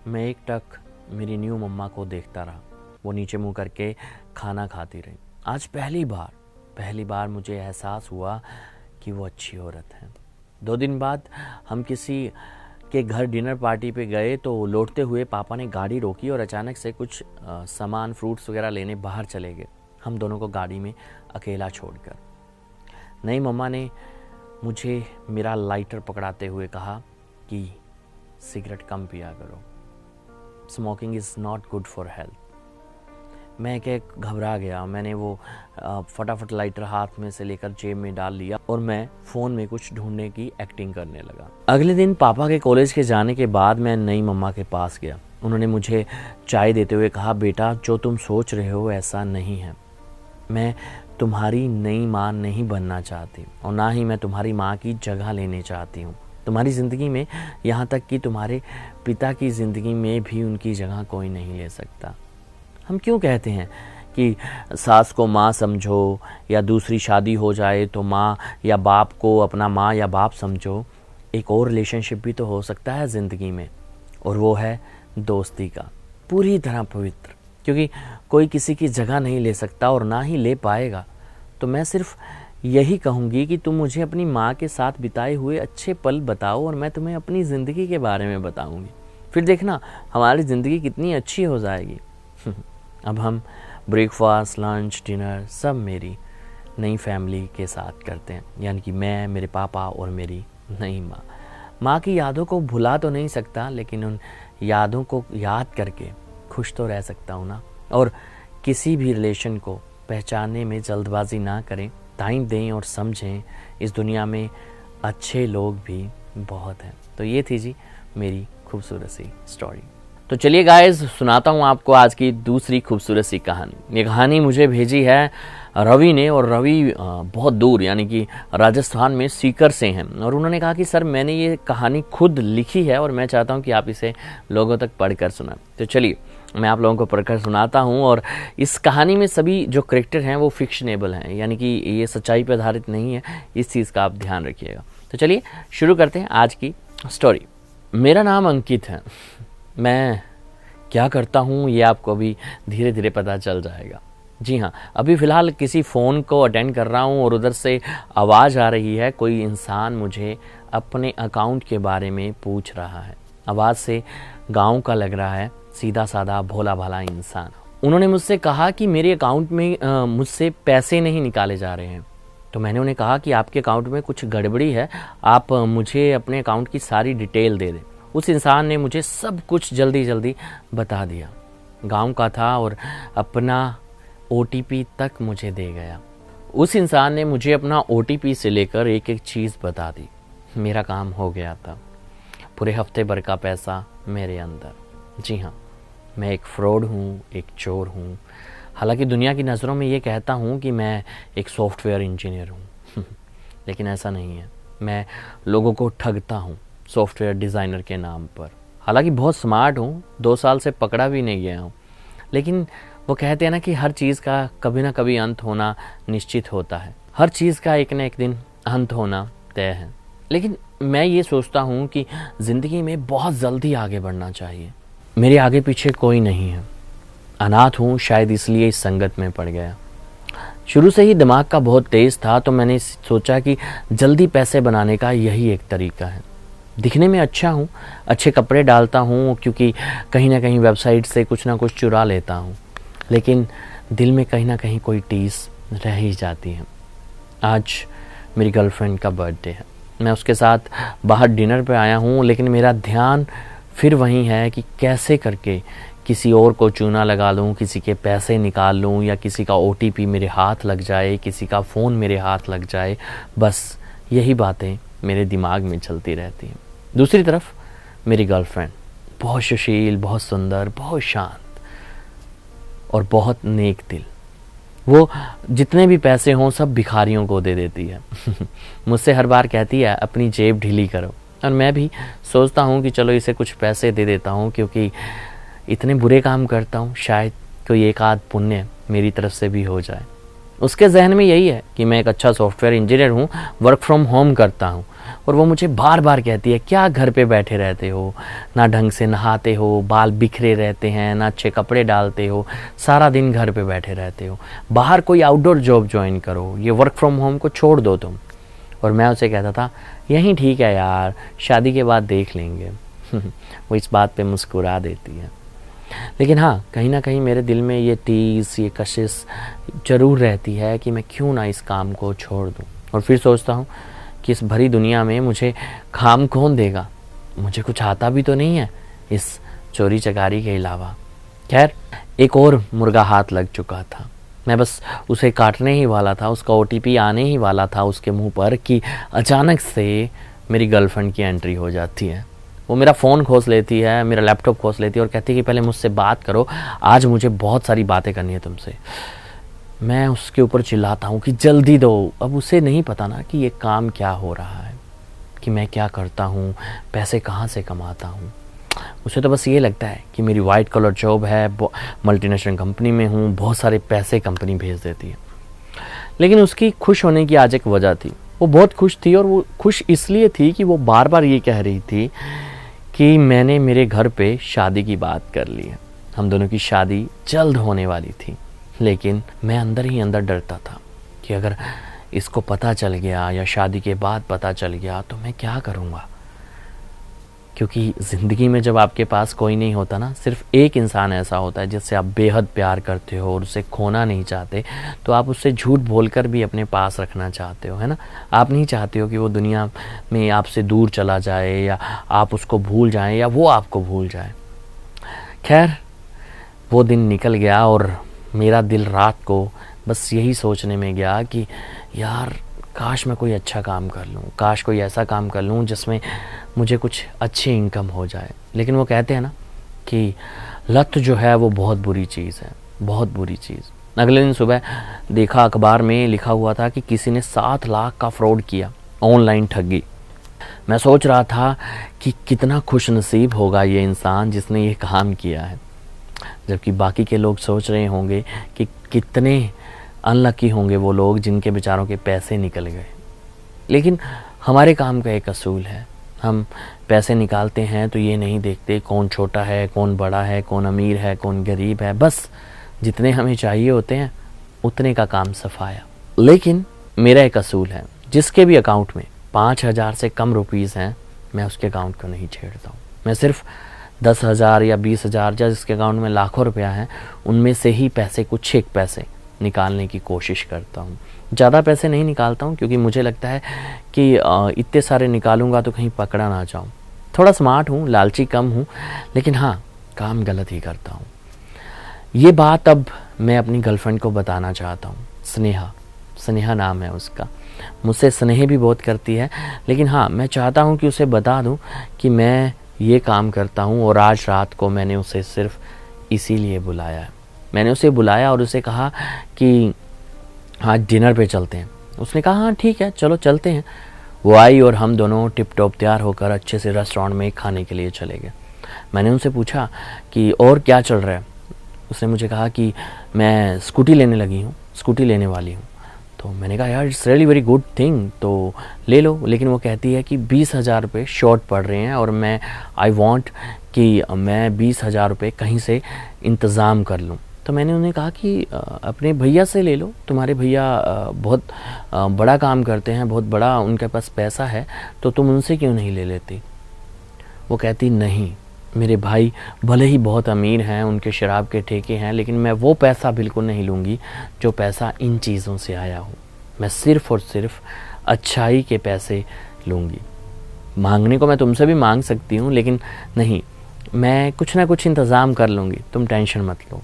मैं एक टक मेरी न्यू मम्मा को देखता रहा। वो नीचे मुँह करके खाना खाती रही। आज पहली बार मुझे एहसास हुआ कि वो अच्छी औरत है। 2 दिन बाद हम किसी के घर डिनर पार्टी पे गए तो लौटते हुए पापा ने गाड़ी रोकी और अचानक से कुछ सामान फ्रूट्स वगैरह लेने बाहर चले गए, हम दोनों को गाड़ी में अकेला छोड़कर। नई मम्मा ने मुझे मेरा लाइटर पकड़ाते हुए कहा कि सिगरेट कम पिया करो, smoking is not good for health. मैं घबरा गया। मैंने वो फटाफट लाइटर हाथ में से लेकर जेब में डाल लिया और मैं फ़ोन में कुछ ढूंढने की एक्टिंग करने लगा। अगले दिन पापा के कॉलेज के जाने के बाद मैं नई मम्मा के पास गया। उन्होंने मुझे चाय देते हुए कहा, बेटा जो तुम सोच रहे हो ऐसा नहीं है। मैं तुम्हारी नई माँ नहीं बनना चाहती और ना ही मैं तुम्हारी माँ की जगह लेने चाहती हूँ। तुम्हारी ज़िंदगी में, यहाँ तक कि तुम्हारे पिता की ज़िंदगी में भी उनकी जगह कोई नहीं ले सकता। हम क्यों कहते हैं कि सास को माँ समझो या दूसरी शादी हो जाए तो माँ या बाप को अपना माँ या बाप समझो। एक और रिलेशनशिप भी तो हो सकता है ज़िंदगी में, और वो है दोस्ती का, पूरी तरह पवित्र, क्योंकि कोई किसी की जगह नहीं ले सकता और ना ही ले पाएगा। तो मैं सिर्फ यही कहूँगी कि तुम मुझे अपनी माँ के साथ बिताए हुए अच्छे पल बताओ और मैं तुम्हें अपनी ज़िंदगी के बारे में बताऊँगी। फिर देखना हमारी ज़िंदगी कितनी अच्छी हो जाएगी। अब हम ब्रेकफास्ट, लंच, डिनर सब मेरी नई फैमिली के साथ करते हैं, यानी कि मैं, मेरे पापा और मेरी नई माँ। माँ की यादों को भुला तो नहीं सकता, लेकिन उन यादों को याद करके खुश तो रह सकता हूँ ना। और किसी भी रिलेशन को पहचानने में जल्दबाजी ना करें, टाइम दें और समझें, इस दुनिया में अच्छे लोग भी बहुत हैं। तो ये थी जी मेरी खूबसूरत सी स्टोरी। तो चलिए गाइस, सुनाता हूँ आपको आज की दूसरी खूबसूरत सी कहानी। ये कहानी मुझे भेजी है रवि ने, और रवि बहुत दूर यानी कि राजस्थान में सीकर से हैं। और उन्होंने कहा कि सर मैंने ये कहानी खुद लिखी है और मैं चाहता हूँ कि आप इसे लोगों तक पढ़कर सुनाएं। तो चलिए मैं आप लोगों को पढ़कर सुनाता हूँ। और इस कहानी में सभी जो कैरेक्टर हैं वो फिक्शनेबल हैं, यानी कि ये सच्चाई पर आधारित नहीं है, इस चीज़ का आप ध्यान रखिएगा। तो चलिए शुरू करते हैं आज की स्टोरी। मेरा नाम अंकित है। मैं क्या करता हूँ ये आपको अभी धीरे धीरे पता चल जाएगा। जी हाँ, अभी फ़िलहाल किसी फ़ोन को अटेंड कर रहा हूँ और उधर से आवाज़ आ रही है, कोई इंसान मुझे अपने अकाउंट के बारे में पूछ रहा है। आवाज़ से गांव का लग रहा है, सीधा साधा भोला भाला इंसान। उन्होंने मुझसे कहा कि मेरे अकाउंट में मुझसे पैसे नहीं निकाले जा रहे हैं। तो मैंने उन्हें कहा कि आपके अकाउंट में कुछ गड़बड़ी है, आप मुझे अपने अकाउंट की सारी डिटेल दे दें। उस इंसान ने मुझे सब कुछ जल्दी जल्दी बता दिया। गांव का था और अपना OTP तक मुझे दे गया। उस इंसान ने मुझे अपना OTP से लेकर एक एक चीज़ बता दी। मेरा काम हो गया था। पूरे हफ्ते भर का पैसा मेरे अंदर। जी हाँ, मैं एक फ्रॉड हूँ, एक चोर हूँ। हालांकि दुनिया की नज़रों में ये कहता हूँ कि मैं एक सॉफ्टवेयर इंजीनियर हूँ लेकिन ऐसा नहीं है। मैं लोगों को ठगता हूँ सॉफ्टवेयर डिज़ाइनर के नाम पर। हालांकि बहुत स्मार्ट हूँ, 2 साल से पकड़ा भी नहीं गया हूँ। लेकिन वो कहते हैं ना कि हर चीज़ का कभी ना कभी अंत होना निश्चित होता है। हर चीज़ का एक न एक दिन अंत होना तय है। लेकिन मैं ये सोचता हूँ कि ज़िंदगी में बहुत जल्दी आगे बढ़ना चाहिए। मेरे आगे पीछे कोई नहीं है। अनाथ हूँ, शायद इसलिए इस संगत में पड़ गया। शुरू से ही दिमाग का बहुत तेज़ था, तो मैंने सोचा कि जल्दी पैसे बनाने का यही एक तरीका है। दिखने में अच्छा हूँ, अच्छे कपड़े डालता हूँ क्योंकि कहीं ना कहीं वेबसाइट से कुछ ना कुछ चुरा लेता हूँ, लेकिन दिल में कहीं ना कहीं कोई टीस रह ही जाती है। आज मेरी गर्लफ्रेंड का बर्थडे है, मैं उसके साथ बाहर डिनर पे आया हूँ, लेकिन मेरा ध्यान फिर वहीं है कि कैसे करके किसी और को चूना लगा लूँ, किसी के पैसे निकाल लूँ, या किसी का OTP मेरे हाथ लग जाए, किसी का फ़ोन मेरे हाथ लग जाए। बस यही बातें मेरे दिमाग में चलती रहती हैं। दूसरी तरफ मेरी गर्लफ्रेंड बहुत सुशील, बहुत सुंदर, बहुत शांत और बहुत नेक दिल। वो जितने भी पैसे हों सब भिखारियों को दे देती है। मुझसे हर बार कहती है अपनी जेब ढीली करो, और मैं भी सोचता हूँ कि चलो इसे कुछ पैसे दे देता हूँ, क्योंकि इतने बुरे काम करता हूँ, शायद कोई एक आध पुण्य मेरी तरफ से भी हो जाए। उसके जहन में यही है कि मैं एक अच्छा सॉफ्टवेयर इंजीनियर हूँ, वर्क फ्रॉम होम करता हूँ, और वो मुझे बार बार कहती है क्या घर पे बैठे रहते हो, ना ढंग से नहाते हो, बाल बिखरे रहते हैं, ना अच्छे कपड़े डालते हो, सारा दिन घर पे बैठे रहते हो, बाहर कोई आउटडोर जॉब ज्वाइन करो, ये वर्क फ्रॉम होम को छोड़ दो तुम। और मैं उसे कहता था यही ठीक है यार, शादी के बाद देख लेंगे। वो इस बात पे मुस्कुरा देती है, लेकिन हाँ कहीं ना कहीं मेरे दिल में ये टीस, ये कशिश ज़रूर रहती है कि मैं क्यों ना इस काम को छोड़ दूँ। और फिर सोचता हूँ कि इस भरी दुनिया में मुझे काम कौन देगा, मुझे कुछ आता भी तो नहीं है इस चोरी चकारी के अलावा। खैर, एक और मुर्गा हाथ लग चुका था, मैं बस उसे काटने ही वाला था, उसका OTP आने ही वाला था उसके मुंह पर कि अचानक से मेरी गर्लफ्रेंड की एंट्री हो जाती है। वो मेरा फ़ोन खोस लेती है, मेरा लैपटॉप खोस लेती है और कहती है कि पहले मुझसे बात करो, आज मुझे बहुत सारी बातें करनी है तुमसे। मैं उसके ऊपर चिल्लाता हूँ कि जल्दी दो। अब उसे नहीं पता ना कि ये काम क्या हो रहा है, कि मैं क्या करता हूँ, पैसे कहाँ से कमाता हूँ। उसे तो बस ये लगता है कि मेरी वाइट कॉलर जॉब है, मल्टीनेशनल कंपनी में हूँ, बहुत सारे पैसे कंपनी भेज देती है। लेकिन उसकी खुश होने की आज एक वजह थी, वो बहुत खुश थी, और वो खुश इसलिए थी कि वो बार बार ये कह रही थी कि मैंने मेरे घर पे शादी की बात कर ली है, हम दोनों की शादी जल्द होने वाली थी। लेकिन मैं अंदर ही अंदर डरता था कि अगर इसको पता चल गया या शादी के बाद पता चल गया तो मैं क्या करूँगा। क्योंकि ज़िंदगी में जब आपके पास कोई नहीं होता ना, सिर्फ एक इंसान ऐसा होता है जिससे आप बेहद प्यार करते हो और उसे खोना नहीं चाहते, तो आप उससे झूठ बोलकर भी अपने पास रखना चाहते हो, है ना। आप नहीं चाहते हो कि वो दुनिया में आपसे दूर चला जाए, या आप उसको भूल जाएं, या वो आपको भूल जाए। खैर, वो दिन निकल गया और मेरा दिल रात को बस यही सोचने में गया कि यार काश मैं कोई अच्छा काम कर लूँ, काश कोई ऐसा काम कर लूँ जिसमें मुझे कुछ अच्छी इनकम हो जाए। लेकिन वो कहते हैं ना कि लत जो है वो बहुत बुरी चीज़ है, बहुत बुरी चीज़। अगले दिन सुबह देखा अखबार में लिखा हुआ था कि किसी ने 7 लाख का फ्रॉड किया, ऑनलाइन ठगी। मैं सोच रहा था कि कितना खुशनसीब होगा ये इंसान जिसने ये काम किया है, जबकि बाकी के लोग सोच रहे होंगे कि कितने अनलकी होंगे वो लोग जिनके बेचारों के पैसे निकल गए। लेकिन हमारे काम का एक असूल है, हम पैसे निकालते हैं तो ये नहीं देखते कौन छोटा है, कौन बड़ा है, कौन अमीर है, कौन गरीब है, बस जितने हमें चाहिए होते हैं उतने का काम सफाया। लेकिन मेरा एक असूल है, जिसके भी अकाउंट में 5,000 से कम रुपीज़ हैं, मैं उसके अकाउंट को नहीं छेड़ता हूँ। मैं सिर्फ 10,000 या 20,000 या जिसके अकाउंट में लाखों रुपया है, उनमें से ही पैसे, कुछ एक पैसे निकालने की कोशिश करता हूँ। ज़्यादा पैसे नहीं निकालता हूँ क्योंकि मुझे लगता है कि इतने सारे निकालूंगा तो कहीं पकड़ा ना जाऊँ। थोड़ा स्मार्ट हूँ, लालची कम हूँ, लेकिन हाँ काम गलत ही करता हूँ। ये बात अब मैं अपनी गर्लफ्रेंड को बताना चाहता हूँ। स्नेहा नाम है उसका। मुझसे स्नेह भी बहुत करती है, लेकिन हाँ मैं चाहता हूँ कि उसे बता दूँ कि मैं ये काम करता हूँ, और आज रात को मैंने उसे सिर्फ इसीलिए बुलाया है। मैंने उसे बुलाया और उसे कहा कि हाँ डिनर पे चलते हैं। उसने कहा हाँ ठीक है चलो चलते हैं। वो आई और हम दोनों टिप टॉप तैयार होकर अच्छे से रेस्टोरेंट में खाने के लिए चले गए। मैंने उनसे पूछा कि और क्या चल रहा है। उसने मुझे कहा कि मैं स्कूटी लेने वाली हूँ। तो मैंने कहा यार it's really very good thing, तो ले लो। लेकिन वो कहती है कि 20,000 रुपये शॉर्ट पड़ रहे हैं, और आई वॉन्ट कि मैं 20,000 रुपये कहीं से इंतज़ाम कर लूँ। तो मैंने उन्हें कहा कि अपने भैया से ले लो, तुम्हारे भैया बहुत बड़ा काम करते हैं, बहुत बड़ा उनके पास पैसा है, तो तुम उनसे क्यों नहीं ले लेती। वो कहती नहीं, मेरे भाई भले ही बहुत अमीर हैं, उनके शराब के ठेके हैं, लेकिन मैं वो पैसा बिल्कुल नहीं लूँगी जो पैसा इन चीज़ों से आया हो। मैं सिर्फ़ और सिर्फ अच्छाई के पैसे लूँगी। मांगने को मैं तुमसे भी मांग सकती हूँ, लेकिन नहीं, मैं कुछ ना कुछ इंतज़ाम कर लूँगी, तुम टेंशन मत लो।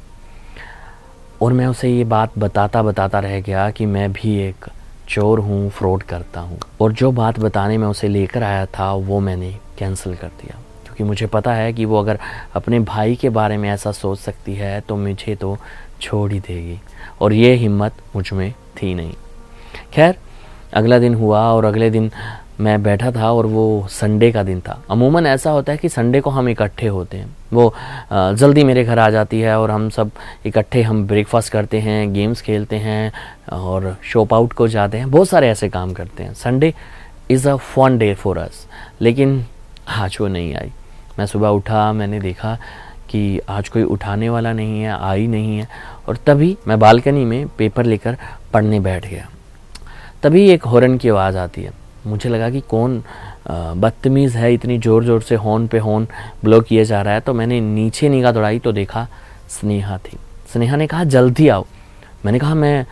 और मैं उसे ये बात बताता रह गया कि मैं भी एक चोर हूँ, फ्रॉड करता हूँ। और जो बात बताने मैं उसे लेकर आया था वो मैंने कैंसिल कर दिया, क्योंकि मुझे पता है कि वो अगर अपने भाई के बारे में ऐसा सोच सकती है तो मुझे तो छोड़ ही देगी, और ये हिम्मत मुझ में थी नहीं। खैर, अगला दिन हुआ और अगले दिन मैं बैठा था और वो संडे का दिन था। अमूमन ऐसा होता है कि संडे को हम इकट्ठे होते हैं। वो जल्दी मेरे घर आ जाती है और हम सब इकट्ठे हम ब्रेकफास्ट करते हैं, गेम्स खेलते हैं और शॉप आउट को जाते हैं, बहुत सारे ऐसे काम करते हैं। Sunday is a fun day for us. लेकिन आज वो नहीं आई। मैं सुबह उठा, मैंने देखा कि आज कोई उठाने वाला नहीं है, आई नहीं है, और तभी मैं बालकनी में पेपर लेकर पढ़ने बैठ गया। तभी एक हॉर्न की आवाज़ आती है। मुझे लगा कि कौन बदतमीज़ है, इतनी ज़ोर ज़ोर से हॉर्न पे हॉर्न ब्लो किया जा रहा है। तो मैंने नीचे निगाह दौड़ाई तो देखा स्नेहा थी। स्नेहा ने कहा जल्दी आओ। मैंने कहा मैं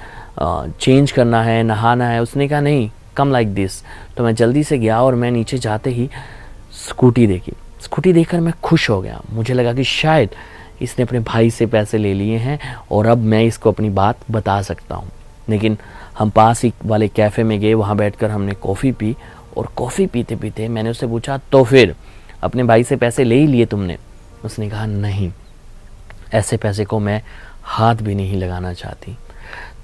चेंज करना है, नहाना है। उसने कहा नहीं, कम लाइक दिस। तो मैं जल्दी से गया और मैं नीचे जाते ही स्कूटी देखी। स्कूटी देखकर मैं खुश हो गया। मुझे लगा कि शायद इसने अपने भाई से पैसे ले लिए हैं और अब मैं इसको अपनी बात बता सकता हूँ। लेकिन हम पास ही वाले कैफ़े में गए, वहाँ बैठकर हमने कॉफ़ी पी, और कॉफ़ी पीते पीते मैंने उससे पूछा तो फिर अपने भाई से पैसे ले ही लिए तुमने? उसने कहा नहीं, ऐसे पैसे को मैं हाथ भी नहीं लगाना चाहती।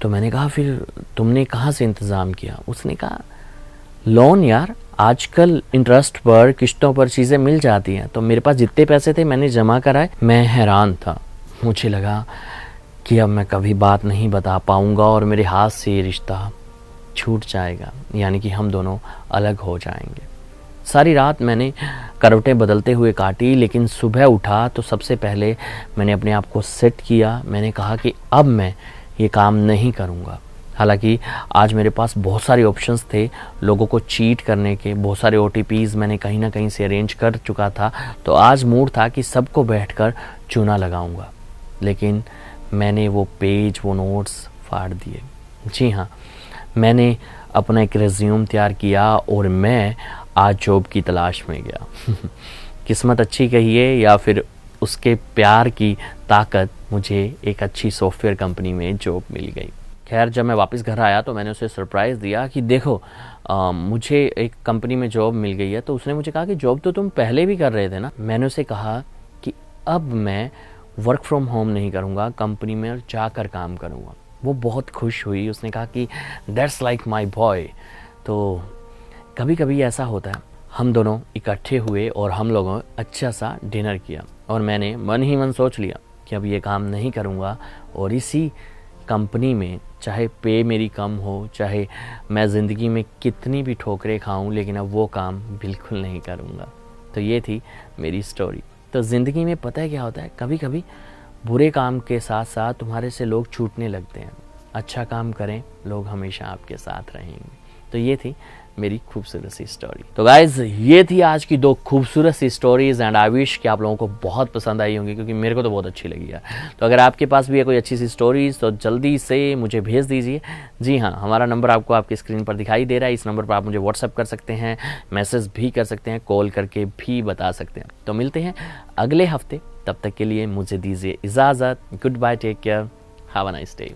तो मैंने कहा फिर तुमने कहाँ से इंतज़ाम किया? उसने कहा लोन यार, आजकल इंटरेस्ट पर, किश्तों पर चीज़ें मिल जाती हैं। तो मेरे पास जितने पैसे थे मैंने जमा कराए। मैं हैरान था। मुझे लगा कि अब मैं कभी बात नहीं बता पाऊँगा और मेरे हाथ से ये रिश्ता छूट जाएगा, यानी कि हम दोनों अलग हो जाएंगे। सारी रात मैंने करवटें बदलते हुए काटी, लेकिन सुबह उठा तो सबसे पहले मैंने अपने आप को सेट किया। मैंने कहा कि अब मैं ये काम नहीं करूँगा। हालांकि आज मेरे पास बहुत सारे ऑप्शंस थे लोगों को चीट करने के, बहुत सारे OTPs मैंने कहीं ना कहीं से अरेंज कर चुका था। तो आज मूड था कि सबको बैठकर चूना लगाऊंगा, लेकिन मैंने वो पेज, वो नोट्स फाड़ दिए। जी हाँ, मैंने अपना एक रिज्यूम तैयार किया और मैं आज जॉब की तलाश में गया। किस्मत अच्छी कहिए या फिर उसके प्यार की ताकत, मुझे एक अच्छी सॉफ्टवेयर कंपनी में जॉब मिल गई। खैर, जब मैं वापस घर आया तो मैंने उसे सरप्राइज़ दिया कि देखो मुझे एक कंपनी में जॉब मिल गई है। तो उसने मुझे कहा कि जॉब तो तुम पहले भी कर रहे थे ना। मैंने उसे कहा कि अब मैं वर्क फ्रॉम होम नहीं करूँगा, कंपनी में जाकर काम करूँगा। वो बहुत खुश हुई। उसने कहा कि दैट्स लाइक माई बॉय। तो कभी कभी ऐसा होता है। हम दोनों इकट्ठे हुए और हम लोगों ने अच्छा सा डिनर किया, और मैंने मन ही मन सोच लिया कि अब ये काम नहीं करूँगा, और इसी कंपनी में चाहे पे मेरी कम हो, चाहे मैं ज़िंदगी में कितनी भी ठोकरें खाऊं, लेकिन अब वो काम बिल्कुल नहीं करूँगा। तो ये थी मेरी स्टोरी। तो ज़िंदगी में पता है क्या होता है, कभी कभी बुरे काम के साथ साथ तुम्हारे से लोग छूटने लगते हैं। अच्छा काम करें, लोग हमेशा आपके साथ रहेंगे। तो ये थी मेरी खूबसूरत सी स्टोरी। तो गाइज, ये थी आज की 2 खूबसूरत सी स्टोरीज, एंड आई विश कि आप लोगों को बहुत पसंद आई होंगी, क्योंकि मेरे को तो बहुत अच्छी लगी यार। तो अगर आपके पास भी है कोई अच्छी सी स्टोरीज तो जल्दी से मुझे भेज दीजिए। जी हाँ, हमारा नंबर आपको आपकी स्क्रीन पर दिखाई दे रहा है। इस नंबर पर आप मुझे व्हाट्सअप कर सकते हैं, मैसेज भी कर सकते हैं, कॉल करके भी बता सकते हैं। तो मिलते हैं अगले हफ्ते, तब तक के लिए मुझे दीजिए इजाज़त। Goodbye, take care, have a nice day.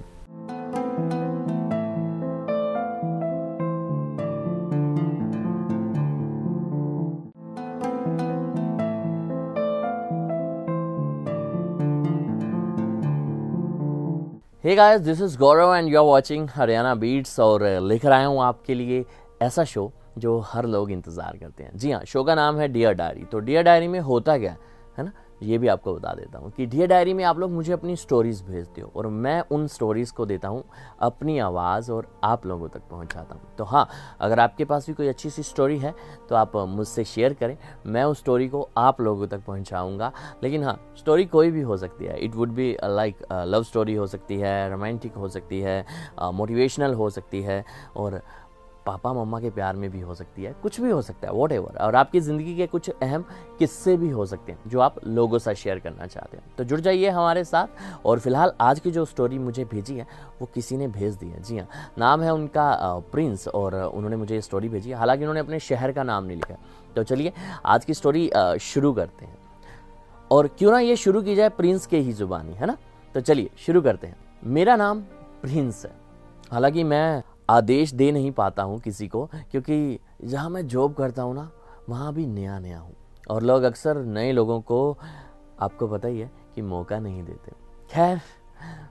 Hey guys, this is Gaurav and you are watching Haryana Beats. और लेकर आया हूँ आपके लिए ऐसा शो जो हर लोग इंतज़ार करते हैं। जी हाँ, शो का नाम है डियर डायरी। तो डियर डायरी में होता क्या है ना, ये भी आपको बता देता हूँ कि डियर डायरी में आप लोग मुझे अपनी स्टोरीज़ भेजते हो और मैं उन स्टोरीज़ को देता हूँ अपनी आवाज़ और आप लोगों तक पहुँचाता हूँ। तो हाँ, अगर आपके पास भी कोई अच्छी सी स्टोरी है तो आप मुझसे शेयर करें, मैं उस स्टोरी को आप लोगों तक पहुँचाऊँगा। लेकिन हाँ, स्टोरी कोई भी हो सकती है। It would be like love story हो सकती है, रोमांटिक हो सकती है, मोटिवेशनल हो सकती है, और पापा मम्मा के प्यार में भी हो सकती है, कुछ भी हो सकता है, वॉट एवर। और आपकी ज़िंदगी के कुछ अहम किस्से भी हो सकते हैं जो आप लोगों से शेयर करना चाहते हैं। तो जुड़ जाइए हमारे साथ। और फिलहाल आज की जो स्टोरी मुझे भेजी है वो किसी ने भेज दी है। जी हाँ, नाम है उनका प्रिंस, और उन्होंने मुझे ये स्टोरी भेजी है। हालांकि उन्होंने अपने शहर का नाम नहीं लिखा है। तो चलिए आज की स्टोरी शुरू करते हैं। और क्यों ना ये शुरू की जाए प्रिंस के ही जुबानी, है ना। तो चलिए शुरू करते हैं। मेरा नाम प्रिंस है। हालांकि मैं आदेश दे नहीं पाता हूँ किसी को, क्योंकि जहाँ मैं जॉब करता हूँ ना, वहाँ भी नया नया हूँ, और लोग अक्सर नए लोगों को, आपको पता ही है, कि मौका नहीं देते। खैर,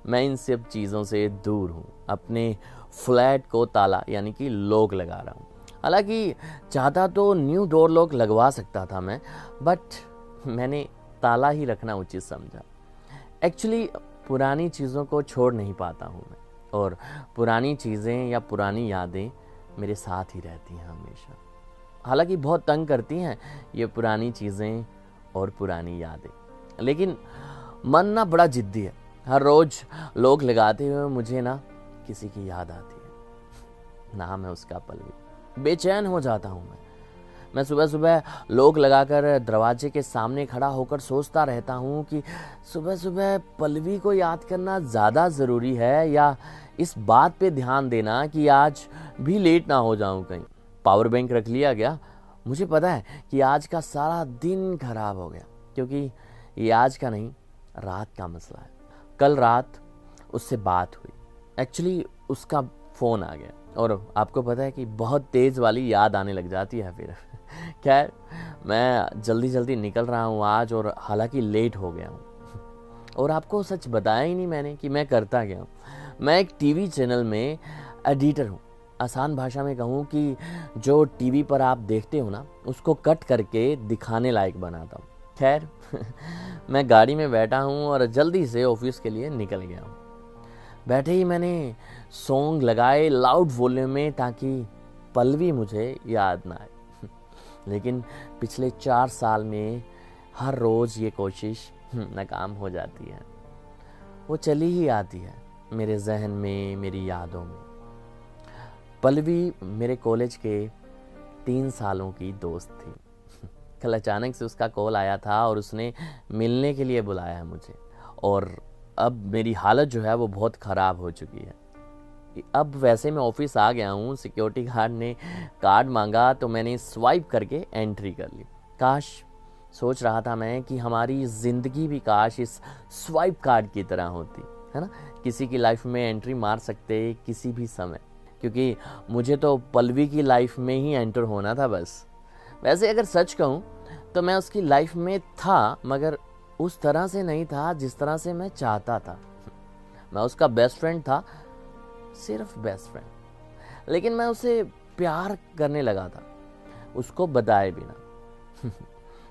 मैं इन सब चीज़ों से दूर हूँ। अपने फ्लैट को ताला यानी कि लॉक लगा रहा हूँ। हालांकि चाहता तो न्यू डोर लॉक लगवा सकता था मैं, बट मैंने ताला ही रखना उचित समझा। एक्चुअली पुरानी चीज़ों को छोड़ नहीं पाता हूँ मैं, और पुरानी चीज़ें या पुरानी यादें मेरे साथ ही रहती हैं हमेशा। हालांकि बहुत तंग करती हैं ये पुरानी चीज़ें और पुरानी यादें, लेकिन मन ना बड़ा जिद्दी है। हर रोज़ लोग लगाते हुए मुझे ना किसी की याद आती है। नाम है उसका पल्लवी। बेचैन हो जाता हूँ मैं सुबह सुबह लोग लगाकर दरवाजे के सामने खड़ा होकर सोचता रहता हूँ कि सुबह सुबह पल्लवी को याद करना ज़्यादा ज़रूरी है, या इस बात पे ध्यान देना कि आज भी लेट ना हो जाऊँ कहीं। पावर बैंक रख लिया गया। मुझे पता है कि आज का सारा दिन खराब हो गया, क्योंकि ये आज का नहीं, रात का मसला है। कल रात उससे बात हुई। एक्चुअली उसका फ़ोन आ गया, और आपको पता है कि बहुत तेज़ वाली याद आने लग जाती है फिर। खैर, मैं जल्दी जल्दी निकल रहा हूँ आज, और हालांकि लेट हो गया हूँ। और आपको सच बताया ही नहीं मैंने कि मैं करता क्या हूँ। मैं एक टीवी चैनल में एडिटर हूँ। आसान भाषा में कहूँ कि जो टीवी पर आप देखते हो ना, उसको कट करके दिखाने लायक बनाता हूँ। खैर, मैं गाड़ी में बैठा हूँ और जल्दी से ऑफिस के लिए निकल गया हूँ। बैठे ही मैंने सॉन्ग लगाए लाउड वॉल्यूम में, ताकि पल्लवी मुझे याद ना आए। लेकिन पिछले 4 साल में हर रोज़ ये कोशिश नाकाम हो जाती है। वो चली ही आती है मेरे जहन में, मेरी यादों में। पल्लवी मेरे कॉलेज के 3 सालों की दोस्त थी। कल अचानक से उसका कॉल आया था और उसने मिलने के लिए बुलाया है मुझे। और अब मेरी हालत जो है वो बहुत ख़राब हो चुकी है। अब वैसे मैं ऑफिस आ गया हूँ। सिक्योरिटी गार्ड ने कार्ड मांगा तो मैंने स्वाइप करके एंट्री कर ली। काश, सोच रहा था मैं कि हमारी ज़िंदगी भी काश इस स्वाइप कार्ड की तरह होती, है ना। किसी की लाइफ में एंट्री मार सकते किसी भी समय, क्योंकि मुझे तो पल्लवी की लाइफ में ही एंटर होना था बस। वैसे अगर सच कहूँ तो मैं उसकी लाइफ में था, मगर उस तरह से नहीं था जिस तरह से मैं चाहता था। मैं उसका बेस्ट फ्रेंड था, सिर्फ बेस्ट फ्रेंड। लेकिन मैं उसे प्यार करने लगा था, उसको बताए बिना।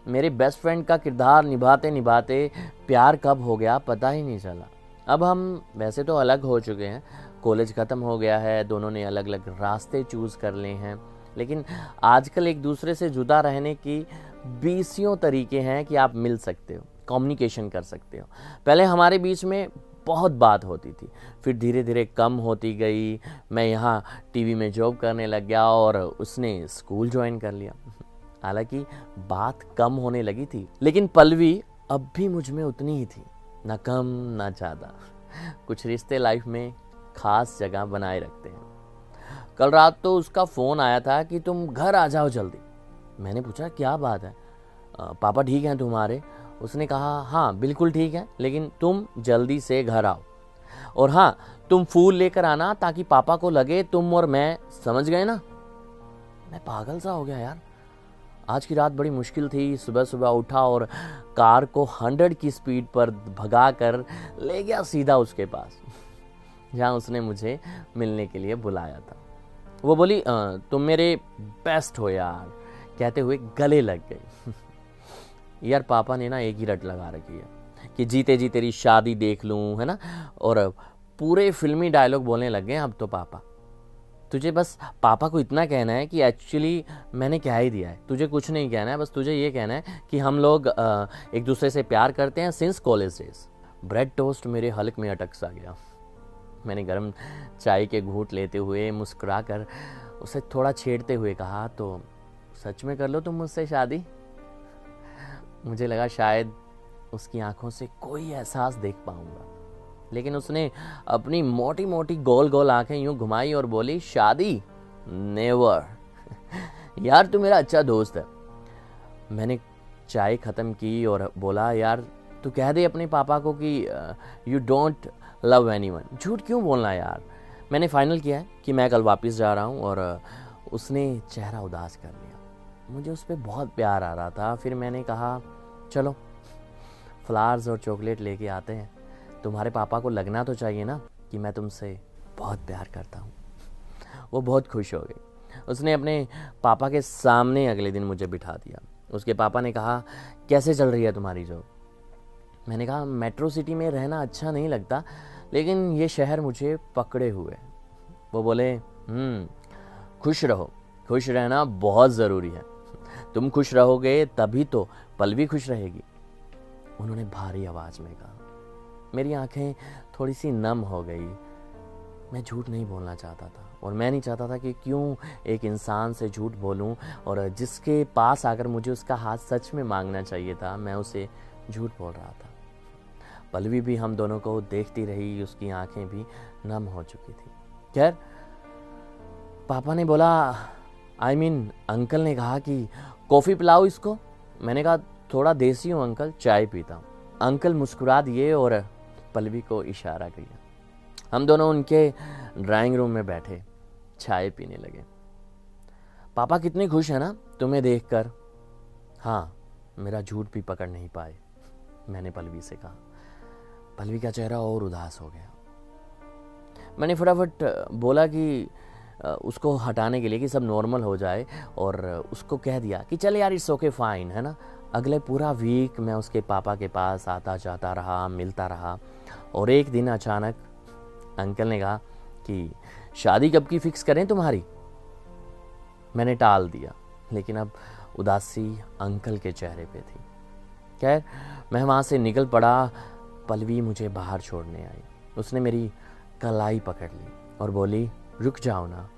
मेरे बेस्ट फ्रेंड का किरदार निभाते निभाते प्यार कब हो गया पता ही नहीं चला। अब हम वैसे तो अलग हो चुके हैं, कॉलेज ख़त्म हो गया है, दोनों ने अलग अलग रास्ते चूज़ कर लिए हैं। लेकिन आजकल एक दूसरे से जुदा रहने की 20 तरीके हैं कि आप मिल सकते हो, कम्युनिकेशन कर सकते हो। पहले हमारे बीच में बहुत बात होती थी, फिर धीरे धीरे कम होती गई। मैं यहाँ टीवी में जॉब करने लग गया और उसने स्कूल ज्वाइन कर लिया। हालांकि बात कम होने लगी थी, लेकिन पल्लवी अब भी मुझ में उतनी ही थी, ना कम ना ज़्यादा। कुछ रिश्ते लाइफ में खास जगह बनाए रखते हैं। कल रात तो उसका फ़ोन आया था कि तुम घर आ जाओ जल्दी। मैंने पूछा क्या बात है, पापा ठीक हैं तुम्हारे? उसने कहा हाँ बिल्कुल ठीक है, लेकिन तुम जल्दी से घर आओ, और हाँ तुम फूल लेकर आना ताकि पापा को लगे तुम और मैं, समझ गए ना। मैं पागल सा हो गया यार। आज की रात बड़ी मुश्किल थी। सुबह सुबह उठा और कार को 100 की स्पीड पर भगा कर ले गया सीधा उसके पास, जहाँ उसने मुझे मिलने के लिए बुलाया था। वो बोली तुम मेरे बेस्ट हो यार, कहते हुए गले लग गई। यार पापा ने ना एक ही रट लगा रखी है कि जीते जी तेरी शादी देख लूँ, है ना। और पूरे फिल्मी डायलॉग बोलने लग गए अब तो पापा। तुझे बस पापा को इतना कहना है कि एक्चुअली मैंने कह ही दिया है, तुझे कुछ नहीं कहना है, बस तुझे ये कहना है कि हम लोग एक दूसरे से प्यार करते हैं since college days. Bread toast मेरे हलक में अटक सा गया। मैंने गर्म चाय के घूंट लेते हुए मुस्कुरा कर उसे थोड़ा छेड़ते हुए कहा, तो सच में कर लो तुम मुझसे शादी? मुझे लगा शायद उसकी आंखों से कोई एहसास देख पाऊंगा, लेकिन उसने अपनी मोटी मोटी गोल गोल आंखें यूं घुमाई और बोली, शादी नेवर। यार तू मेरा अच्छा दोस्त है। मैंने चाय ख़त्म की और बोला, यार तू कह दे अपने पापा को कि यू डोंट लव एनीवन। झूठ क्यों बोलना यार। मैंने फाइनल किया है कि मैं कल वापस जा रहा हूँ। और उसने चेहरा उदास कर लिया। मुझे उस पर बहुत प्यार आ रहा था। फिर मैंने कहा, चलो फ्लावर्स और चॉकलेट लेके आते हैं। तुम्हारे पापा को लगना तो चाहिए ना कि मैं तुमसे बहुत प्यार करता हूँ। वो बहुत खुश हो गई। उसने अपने पापा के सामने अगले दिन मुझे बिठा दिया। उसके पापा ने कहा, कैसे चल रही है तुम्हारी जॉब? मैंने कहा, मेट्रो सिटी में रहना अच्छा नहीं लगता, लेकिन ये शहर मुझे पकड़े हुए। वो बोले, खुश रहो, खुश रहना बहुत ज़रूरी है। तुम खुश रहोगे तभी तो पलवी खुश रहेगी। उन्होंने भारी आवाज़ में कहा। मेरी आंखें थोड़ी सी नम हो गई। मैं झूठ नहीं बोलना चाहता था और मैं नहीं चाहता था कि क्यों एक इंसान से झूठ बोलूं, और जिसके पास आकर मुझे उसका हाथ सच में मांगना चाहिए था, मैं उसे झूठ बोल रहा था। पलवी भी हम दोनों को देखती रही। उसकी आंखें भी नम हो चुकी थी। खैर, पापा ने बोला, अंकल ने कहा कि कॉफ़ी पिलाओ इसको। मैंने कहा, थोड़ा देसी हूँ अंकल, चाय पीता हूँ। अंकल मुस्कुरा दिए और पलवी को इशारा किया। हम दोनों उनके ड्राइंग रूम में बैठे चाय पीने लगे। पापा कितने खुश हैं ना तुम्हें देखकर। हाँ, मेरा झूठ भी पकड़ नहीं पाए, मैंने पलवी से कहा। पलवी का चेहरा और उदास हो गया। मैंने फटाफट बोला कि उसको हटाने के लिए कि सब नॉर्मल हो जाए, और उसको कह दिया कि चल यार इट्स ओके फाइन, है ना। अगले पूरा वीक मैं उसके पापा के पास आता जाता रहा, मिलता रहा। और एक दिन अचानक अंकल ने कहा कि शादी कब की फिक्स करें तुम्हारी। मैंने टाल दिया, लेकिन अब उदासी अंकल के चेहरे पे थी। खैर, मैं वहाँ से निकल पड़ा। पलवी मुझे बाहर छोड़ने आई। उसने मेरी कलाई पकड़ ली और बोली, रुक जाओ ना।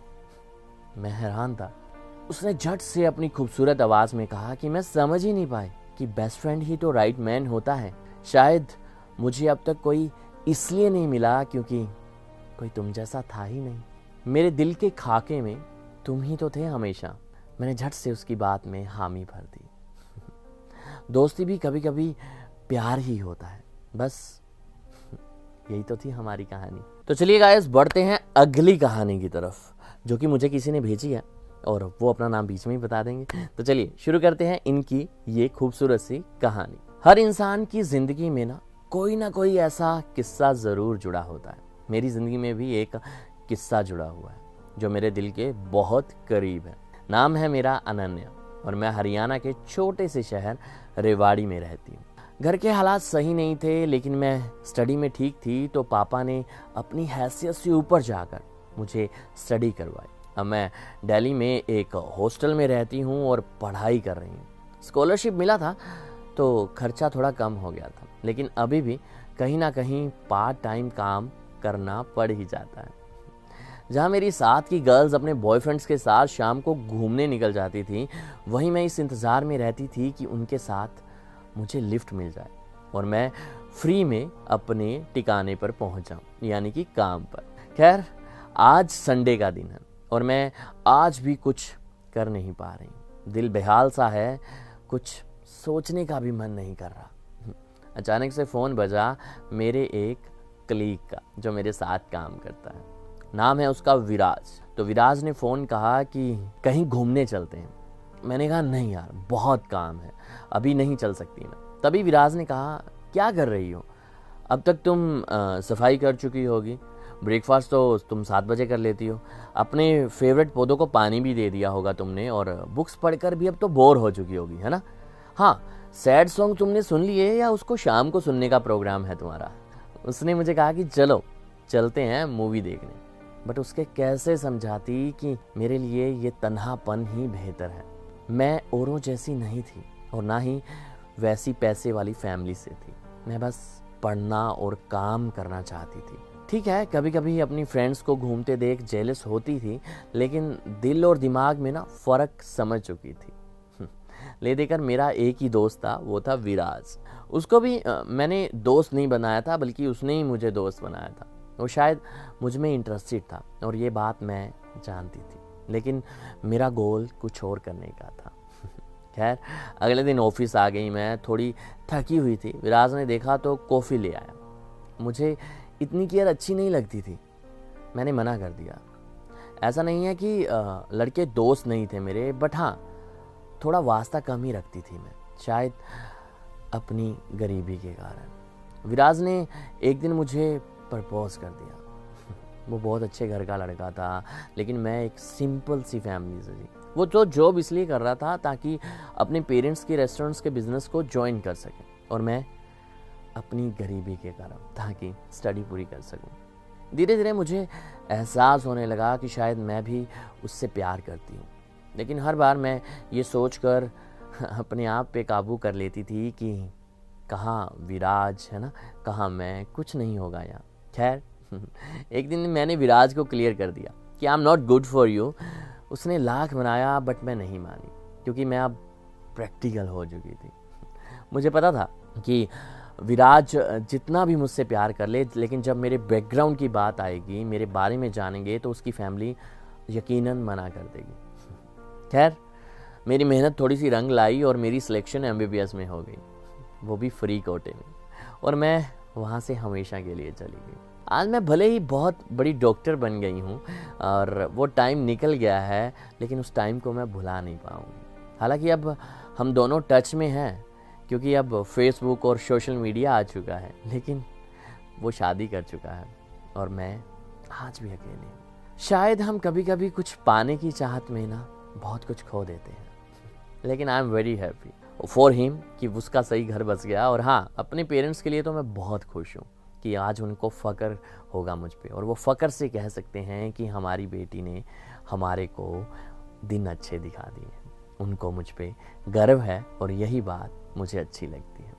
मैं हैरान था। उसने झट से अपनी खूबसूरत आवाज़ में कहा कि मैं समझ ही नहीं पाई कि बेस्ट फ्रेंड ही तो राइट मैन होता है। शायद मुझे अब तक कोई इसलिए नहीं मिला क्योंकि कोई तुम जैसा था ही नहीं। मेरे दिल के खाके में तुम ही तो थे हमेशा। मैंने झट से उसकी बात में हामी भर दी। दोस्ती भी कभी कभी प्यार ही होता है। बस यही तो थी हमारी कहानी। तो चलिए गाइस, बढ़ते हैं अगली कहानी की तरफ, जो कि मुझे किसी ने भेजी है और वो अपना नाम बीच में ही बता देंगे। तो चलिए शुरू करते हैं इनकी ये खूबसूरत सी कहानी। हर इंसान की जिंदगी में ना कोई ऐसा किस्सा जरूर जुड़ा होता है। मेरी जिंदगी में भी एक किस्सा जुड़ा हुआ है जो मेरे दिल के बहुत करीब है। नाम है मेरा अनन्या और मैं हरियाणा के छोटे से शहर रेवाड़ी में रहती हूँ। घर के हालात सही नहीं थे, लेकिन मैं स्टडी में ठीक थी, तो पापा ने अपनी हैसियत से ऊपर जाकर मुझे स्टडी करवाई। अब मैं दिल्ली में एक हॉस्टल में रहती हूँ और पढ़ाई कर रही हूँ। स्कॉलरशिप मिला था तो खर्चा थोड़ा कम हो गया था, लेकिन अभी भी कहीं ना कहीं पार्ट टाइम काम करना पड़ ही जाता है। जहाँ मेरी साथ की गर्ल्स अपने बॉयफ्रेंड्स के साथ शाम को घूमने निकल जाती थी, वहीं मैं इस इंतज़ार में रहती थी कि उनके साथ मुझे लिफ्ट मिल जाए और मैं फ्री में अपने ठिकाने पर पहुंच जाऊं, यानी कि काम पर। खैर, आज संडे का दिन है और मैं आज भी कुछ कर नहीं पा रही। दिल बेहाल सा है, कुछ सोचने का भी मन नहीं कर रहा। अचानक से फ़ोन बजा मेरे एक कलीग का, जो मेरे साथ काम करता है। नाम है उसका विराज। तो विराज ने फ़ोन कहा कि कहीं घूमने चलते हैं। मैंने कहा नहीं यार, बहुत काम है, अभी नहीं चल सकती मैं। तभी विराज ने कहा, क्या कर रही हो? अब तक तुम सफाई कर चुकी होगी, ब्रेकफास्ट तो तुम 7 बजे कर लेती हो, अपने फेवरेट पौधों को पानी भी दे दिया होगा तुमने, और बुक्स पढ़कर भी अब तो बोर हो चुकी होगी, है ना? हाँ, सैड सॉन्ग तुमने सुन लिए या उसको शाम को सुनने का प्रोग्राम है तुम्हारा? उसने मुझे कहा कि चलो चलते हैं मूवी देखने। बट उसके कैसे समझाती कि मेरे लिए ये तन्हापन ही बेहतर है। मैं औरों जैसी नहीं थी और ना ही वैसी पैसे वाली फैमिली से थी। मैं बस पढ़ना और काम करना चाहती थी। ठीक है, कभी कभी अपनी फ्रेंड्स को घूमते देख जेलस होती थी, लेकिन दिल और दिमाग में ना फ़र्क समझ चुकी थी। ले देकर मेरा एक ही दोस्त था, वो था विराज। उसको भी मैंने दोस्त नहीं बनाया था, बल्कि उसने ही मुझे दोस्त बनाया था। वो शायद मुझ में इंटरेस्टेड था और ये बात मैं जानती थी, लेकिन मेरा गोल कुछ और करने का था। खैर, अगले दिन ऑफिस आ गई। मैं थोड़ी थकी हुई थी। विराज ने देखा तो कॉफ़ी ले आया। मुझे इतनी केयर अच्छी नहीं लगती थी। मैंने मना कर दिया। ऐसा नहीं है कि लड़के दोस्त नहीं थे मेरे, बट हाँ, थोड़ा वास्ता कम ही रखती थी मैं, शायद अपनी गरीबी के कारण। विराज ने एक दिन मुझे प्रपोज कर दिया। वो बहुत अच्छे घर का लड़का था, लेकिन मैं एक सिंपल सी फैमिली से थी। वो तो जॉब इसलिए कर रहा था ताकि अपने पेरेंट्स के रेस्टोरेंट्स के बिजनेस को ज्वाइन कर सके, और मैं अपनी गरीबी के कारण ताकि स्टडी पूरी कर सकूं। धीरे धीरे मुझे एहसास होने लगा कि शायद मैं भी उससे प्यार करती हूँ, लेकिन हर बार मैं ये सोचकर अपने आप पे काबू कर लेती थी कि कहाँ विराज है ना, कहाँ मैं, कुछ नहीं होगा यहाँ। खैर, एक दिन मैंने विराज को क्लियर कर दिया कि I am not good for you. उसने लाख मनाया, बट मैं नहीं मानी, क्योंकि मैं अब प्रैक्टिकल हो चुकी थी। मुझे पता था कि विराज जितना भी मुझसे प्यार कर ले, लेकिन जब मेरे बैकग्राउंड की बात आएगी, मेरे बारे में जानेंगे, तो उसकी फैमिली यकीनन मना कर देगी। खैर, मेरी मेहनत थोड़ी सी रंग लाई और मेरी सिलेक्शन MBBS में हो गई, वो भी फ्री कोटे में, और मैं वहाँ से हमेशा के लिए चली गई। आज मैं भले ही बहुत बड़ी डॉक्टर बन गई हूँ और वो टाइम निकल गया है, लेकिन उस टाइम को मैं भुला नहीं पाऊँगी। हालांकि अब हम दोनों टच में हैं, क्योंकि अब फेसबुक और सोशल मीडिया आ चुका है, लेकिन वो शादी कर चुका है और मैं आज भी अकेली हूँ। शायद हम कभी कभी कुछ पाने की चाहत में ना बहुत कुछ खो देते हैं, लेकिन I am very happy for him कि उसका सही घर बस गया। और हाँ, अपने पेरेंट्स के लिए तो मैं बहुत खुश हूँ कि आज उनको फ़क्र होगा मुझ पे, और वो फ़क्र से कह सकते हैं कि हमारी बेटी ने हमारे को दिन अच्छे दिखा दिए। उनको मुझ पे गर्व है और यही बात मुझे अच्छी लगती है।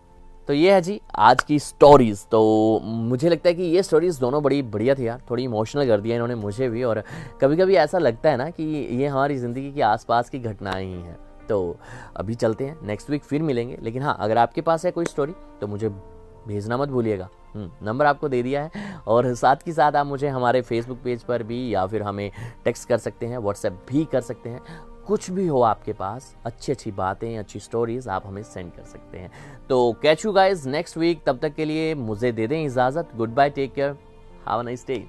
तो ये है जी आज की स्टोरीज़। तो मुझे लगता है कि ये स्टोरीज़ दोनों बड़ी बढ़िया थी यार, थोड़ी इमोशनल कर दिया इन्होंने मुझे भी, और कभी कभी ऐसा लगता है ना कि ये हमारी ज़िंदगी के आसपास की घटनाएं ही हैं। तो अभी चलते हैं, नेक्स्ट वीक फिर मिलेंगे। लेकिन हाँ, अगर आपके पास है कोई स्टोरी तो मुझे भेजना मत भूलिएगा। नंबर आपको दे दिया है, और साथ ही साथ आप मुझे हमारे फेसबुक पेज पर भी, या फिर हमें टेक्स्ट कर सकते हैं, व्हाट्सएप भी कर सकते हैं। कुछ भी हो आपके पास, अच्छी अच्छी बातें, अच्छी स्टोरीज आप हमें सेंड कर सकते हैं। तो catch you guys next week. तब तक के लिए मुझे दे दें इजाज़त। Goodbye, take care, have a nice day.